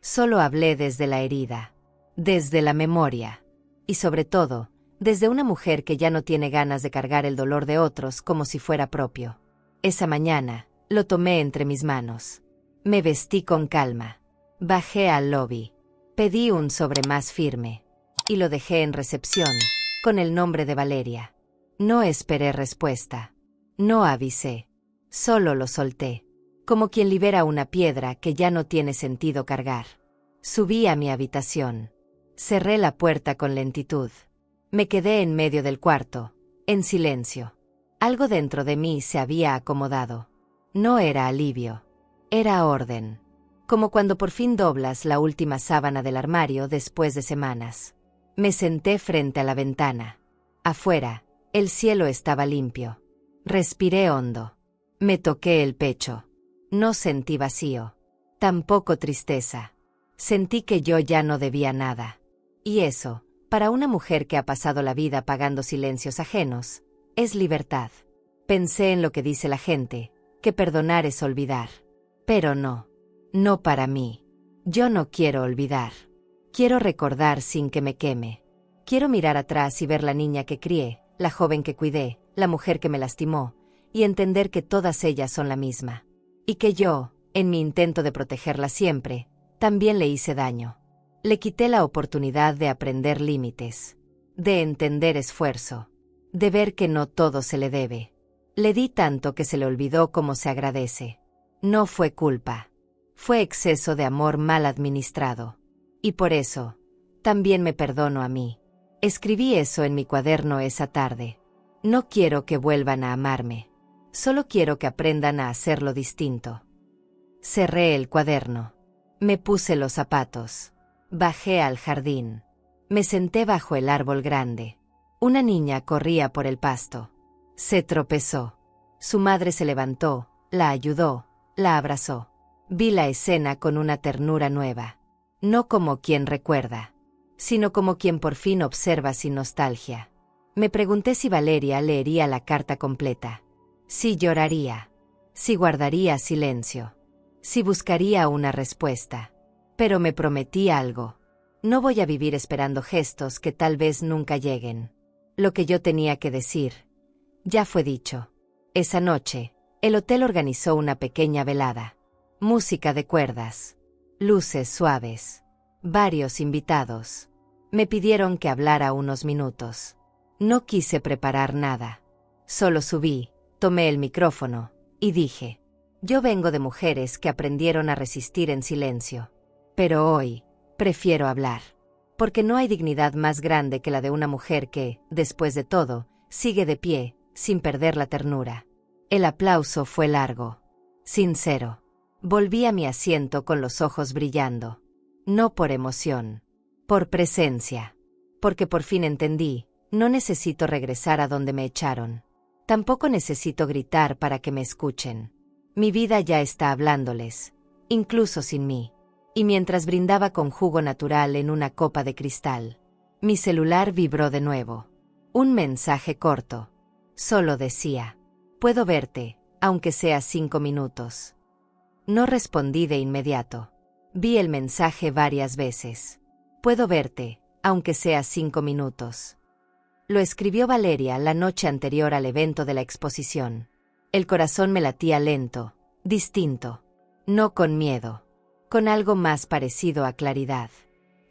Solo hablé desde la herida, desde la memoria. Y sobre todo, desde una mujer que ya no tiene ganas de cargar el dolor de otros como si fuera propio. Esa mañana, lo tomé entre mis manos. Me vestí con calma. Bajé al lobby. Pedí un sobre más firme. Y lo dejé en recepción, con el nombre de Valeria. No esperé respuesta. No avisé. Solo lo solté. Como quien libera una piedra que ya no tiene sentido cargar. Subí a mi habitación. Cerré la puerta con lentitud. Me quedé en medio del cuarto, en silencio. Algo dentro de mí se había acomodado. No era alivio. Era orden. Como cuando por fin doblas la última sábana del armario después de semanas. Me senté frente a la ventana. Afuera, el cielo estaba limpio. Respiré hondo. Me toqué el pecho. No sentí vacío. Tampoco tristeza. Sentí que yo ya no debía nada. Y eso, para una mujer que ha pasado la vida pagando silencios ajenos, es libertad. Pensé en lo que dice la gente, que perdonar es olvidar. Pero no. No para mí. Yo no quiero olvidar. Quiero recordar sin que me queme. Quiero mirar atrás y ver la niña que crié, la joven que cuidé, la mujer que me lastimó, y entender que todas ellas son la misma. Y que yo, en mi intento de protegerla siempre, también le hice daño. Le quité la oportunidad de aprender límites, de entender esfuerzo, de ver que no todo se le debe. Le di tanto que se le olvidó cómo se agradece. No fue culpa. Fue exceso de amor mal administrado. Y por eso, también me perdono a mí. Escribí eso en mi cuaderno esa tarde. No quiero que vuelvan a amarme. Solo quiero que aprendan a hacerlo distinto. Cerré el cuaderno. Me puse los zapatos. Bajé al jardín. Me senté bajo el árbol grande. Una niña corría por el pasto. Se tropezó. Su madre se levantó, la ayudó, la abrazó. Vi la escena con una ternura nueva. No como quien recuerda, sino como quien por fin observa sin nostalgia. Me pregunté si Valeria leería la carta completa. Si lloraría. Si guardaría silencio. Si buscaría una respuesta. Pero me prometí algo. No voy a vivir esperando gestos que tal vez nunca lleguen. Lo que yo tenía que decir ya fue dicho. Esa noche, el hotel organizó una pequeña velada. Música de cuerdas. Luces suaves. Varios invitados. Me pidieron que hablara unos minutos. No quise preparar nada. Solo subí, tomé el micrófono, y dije: yo vengo de mujeres que aprendieron a resistir en silencio. Pero hoy, prefiero hablar. Porque no hay dignidad más grande que la de una mujer que, después de todo, sigue de pie, sin perder la ternura. El aplauso fue largo. Sincero. Volví a mi asiento con los ojos brillando. No por emoción. Por presencia. Porque por fin entendí, no necesito regresar a donde me echaron. Tampoco necesito gritar para que me escuchen. Mi vida ya está hablándoles, incluso sin mí. Y mientras brindaba con jugo natural en una copa de cristal, mi celular vibró de nuevo. Un mensaje corto. Solo decía: puedo verte, aunque sea 5 minutos. No respondí de inmediato. Vi el mensaje varias veces. Puedo verte, aunque sea 5 minutos. Lo escribió Valeria la noche anterior al evento de la exposición. El corazón me latía lento, distinto. No con miedo. Con algo más parecido a claridad.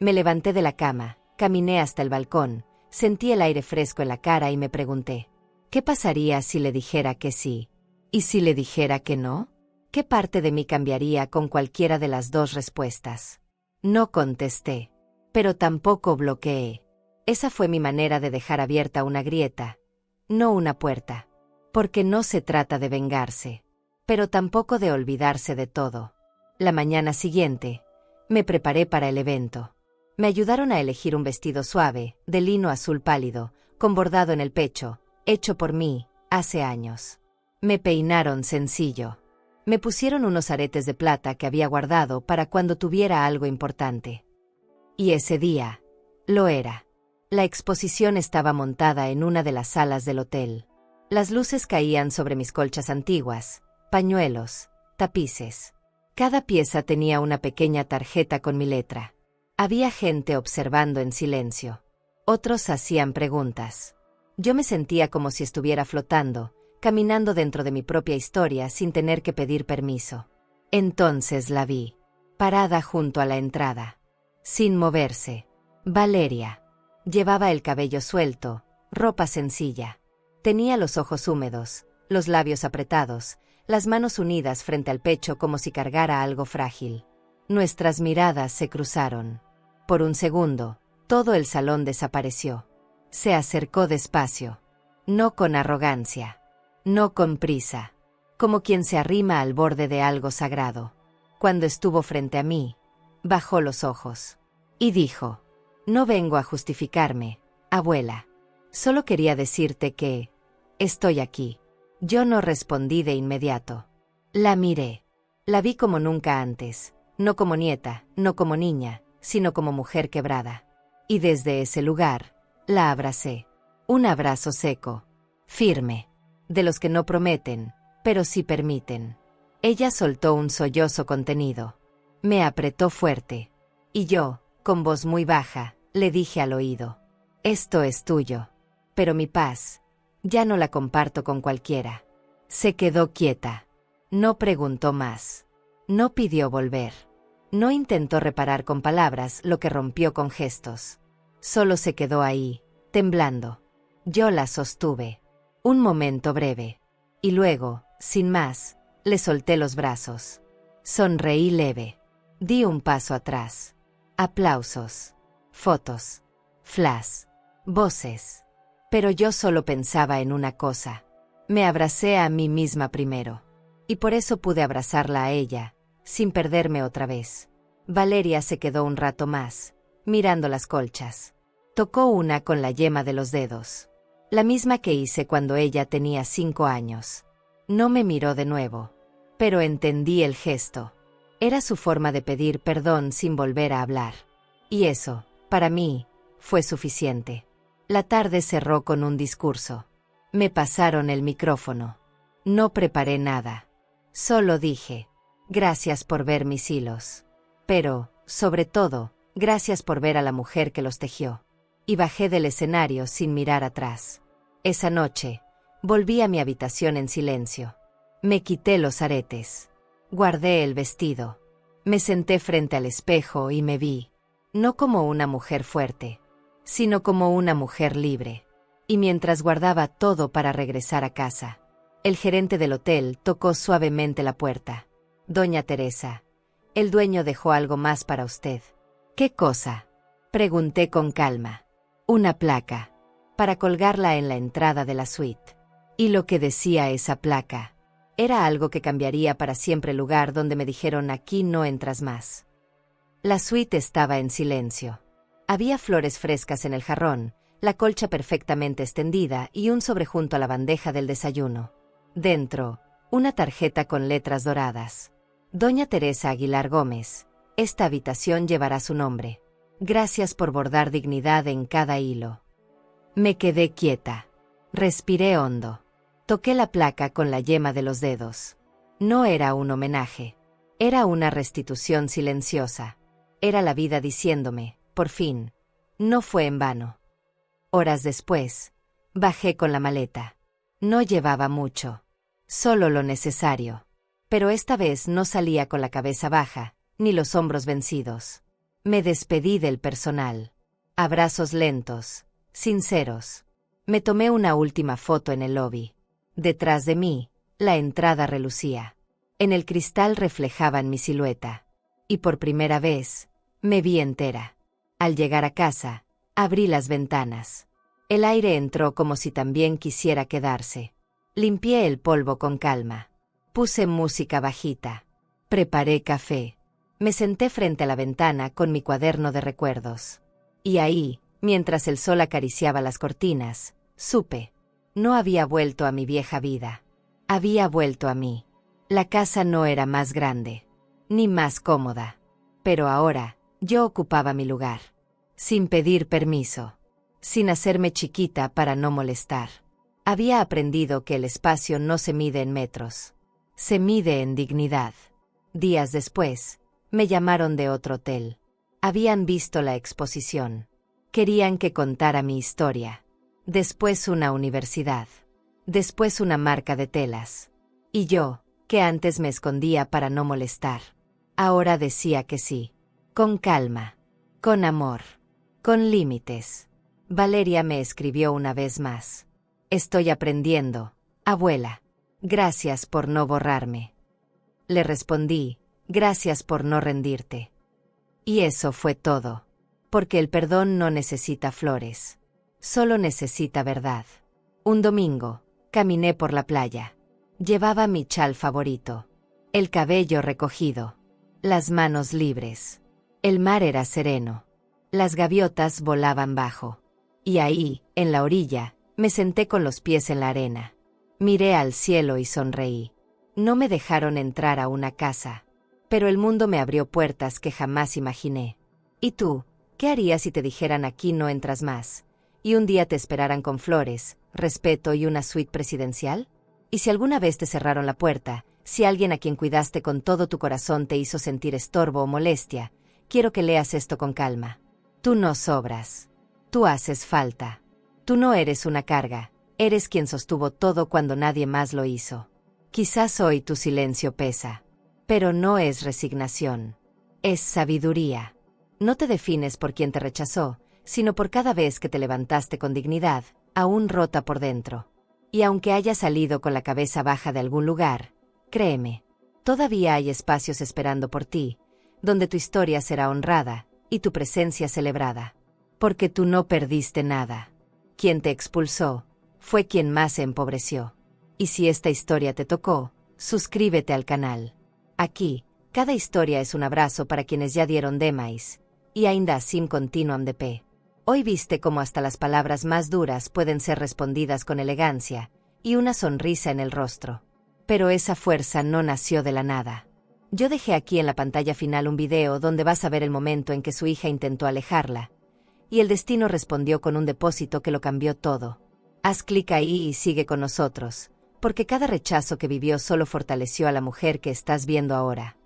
Me levanté de la cama, caminé hasta el balcón, sentí el aire fresco en la cara y me pregunté: ¿qué pasaría si le dijera que sí? ¿Y si le dijera que no? ¿Qué parte de mí cambiaría con cualquiera de las dos respuestas? No contesté, pero tampoco bloqueé. Esa fue mi manera de dejar abierta una grieta, no una puerta. Porque no se trata de vengarse, pero tampoco de olvidarse de todo. La mañana siguiente, me preparé para el evento. Me ayudaron a elegir un vestido suave, de lino azul pálido, con bordado en el pecho, hecho por mí, hace años. Me peinaron sencillo. Me pusieron unos aretes de plata que había guardado para cuando tuviera algo importante. Y ese día, lo era. La exposición estaba montada en una de las salas del hotel. Las luces caían sobre mis colchas antiguas, pañuelos, tapices. Cada pieza tenía una pequeña tarjeta con mi letra. Había gente observando en silencio. Otros hacían preguntas. Yo me sentía como si estuviera flotando, caminando dentro de mi propia historia sin tener que pedir permiso. Entonces la vi, parada junto a la entrada, sin moverse. Valeria. Llevaba el cabello suelto, ropa sencilla. Tenía los ojos húmedos, los labios apretados, las manos unidas frente al pecho como si cargara algo frágil. Nuestras miradas se cruzaron. Por un segundo, todo el salón desapareció. Se acercó despacio. No con arrogancia. No con prisa. Como quien se arrima al borde de algo sagrado. Cuando estuvo frente a mí, bajó los ojos. Y dijo: no vengo a justificarme, abuela. Solo quería decirte que estoy aquí. Yo no respondí de inmediato. La miré. La vi como nunca antes, no como nieta, no como niña, sino como mujer quebrada. Y desde ese lugar, la abracé. Un abrazo seco, firme, de los que no prometen, pero sí permiten. Ella soltó un sollozo contenido. Me apretó fuerte. Y yo, con voz muy baja, le dije al oído: esto es tuyo. Pero mi paz, ya no la comparto con cualquiera. Se quedó quieta. No preguntó más. No pidió volver. No intentó reparar con palabras lo que rompió con gestos. Solo se quedó ahí, temblando. Yo la sostuve. Un momento breve. Y luego, sin más, le solté los brazos. Sonreí leve. Di un paso atrás. Aplausos. Fotos. Flash. Voces. Pero yo solo pensaba en una cosa. Me abracé a mí misma primero. Y por eso pude abrazarla a ella, sin perderme otra vez. Valeria se quedó un rato más, mirando las colchas. Tocó una con la yema de los dedos, la misma que hice cuando ella tenía 5 años. No me miró de nuevo, pero entendí el gesto. Era su forma de pedir perdón sin volver a hablar. Y eso, para mí, fue suficiente. La tarde cerró con un discurso. Me pasaron el micrófono. No preparé nada. Solo dije, gracias por ver mis hilos. Pero, sobre todo, gracias por ver a la mujer que los tejió. Y bajé del escenario sin mirar atrás. Esa noche, volví a mi habitación en silencio. Me quité los aretes. Guardé el vestido. Me senté frente al espejo y me vi. No como una mujer fuerte, sino como una mujer libre. Y mientras guardaba todo para regresar a casa, el gerente del hotel tocó suavemente la puerta. Doña Teresa, el dueño dejó algo más para usted. ¿Qué cosa? Pregunté con calma. Una placa, para colgarla en la entrada de la suite. Y lo que decía esa placa era algo que cambiaría para siempre el lugar donde me dijeron aquí no entras más. La suite estaba en silencio. Había flores frescas en el jarrón, la colcha perfectamente extendida y un sobre junto a la bandeja del desayuno. Dentro, una tarjeta con letras doradas. Doña Teresa Aguilar Gómez, esta habitación llevará su nombre. Gracias por bordar dignidad en cada hilo. Me quedé quieta. Respiré hondo. Toqué la placa con la yema de los dedos. No era un homenaje. Era una restitución silenciosa. Era la vida diciéndome, por fin, no fue en vano. Horas después, bajé con la maleta. No llevaba mucho. Solo lo necesario. Pero esta vez no salía con la cabeza baja, ni los hombros vencidos. Me despedí del personal. Abrazos lentos, sinceros. Me tomé una última foto en el lobby. Detrás de mí, la entrada relucía. En el cristal reflejaban mi silueta. Y por primera vez, me vi entera. Al llegar a casa, abrí las ventanas. El aire entró como si también quisiera quedarse. Limpié el polvo con calma. Puse música bajita. Preparé café. Me senté frente a la ventana con mi cuaderno de recuerdos. Y ahí, mientras el sol acariciaba las cortinas, supe. No había vuelto a mi vieja vida. Había vuelto a mí. La casa no era más grande, ni más cómoda. Pero ahora, yo ocupaba mi lugar. Sin pedir permiso. Sin hacerme chiquita para no molestar. Había aprendido que el espacio no se mide en metros. Se mide en dignidad. Días después, me llamaron de otro hotel. Habían visto la exposición. Querían que contara mi historia. Después una universidad. Después una marca de telas. Y yo, que antes me escondía para no molestar, ahora decía que sí. Con calma. Con amor. Con límites. Valeria me escribió una vez más. Estoy aprendiendo, abuela. Gracias por no borrarme. Le respondí, gracias por no rendirte. Y eso fue todo. Porque el perdón no necesita flores. Solo necesita verdad. Un domingo, caminé por la playa. Llevaba mi chal favorito. El cabello recogido. Las manos libres. El mar era sereno. Las gaviotas volaban bajo. Y ahí, en la orilla, me senté con los pies en la arena. Miré al cielo y sonreí. No me dejaron entrar a una casa. Pero el mundo me abrió puertas que jamás imaginé. ¿Y tú? ¿Qué harías si te dijeran aquí no entras más? ¿Y un día te esperaran con flores, respeto y una suite presidencial? ¿Y si alguna vez te cerraron la puerta, si alguien a quien cuidaste con todo tu corazón te hizo sentir estorbo o molestia? Quiero que leas esto con calma. Tú no sobras. Tú haces falta. Tú no eres una carga, eres quien sostuvo todo cuando nadie más lo hizo. Quizás hoy tu silencio pesa. Pero no es resignación. Es sabiduría. No te defines por quien te rechazó, sino por cada vez que te levantaste con dignidad, aún rota por dentro. Y aunque hayas salido con la cabeza baja de algún lugar, créeme, todavía hay espacios esperando por ti, donde tu historia será honrada y tu presencia celebrada. Porque tú no perdiste nada. Quien te expulsó fue quien más se empobreció. Y si esta historia te tocó, suscríbete al canal. Aquí, Cada historia es un abrazo para quienes ya dieron demais, y ainda assim continuam de pé. Hoy viste cómo hasta las palabras más duras pueden ser respondidas con elegancia, y una sonrisa en el rostro. Pero esa fuerza no nació de la nada. Yo dejé aquí en la pantalla final un video donde vas a ver el momento en que su hija intentó alejarla, y el destino respondió con un depósito que lo cambió todo. Haz clic ahí y sigue con nosotros, porque cada rechazo que vivió solo fortaleció a la mujer que estás viendo ahora.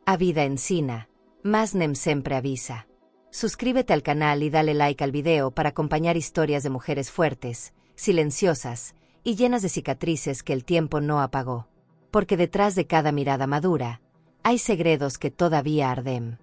A vida ensina, mas nem sempre avisa. Suscríbete al canal y dale like al video para acompañar historias de mujeres fuertes, silenciosas y llenas de cicatrices que el tiempo no apagó. Porque detrás de cada mirada madura, hay segredos que todavía arden.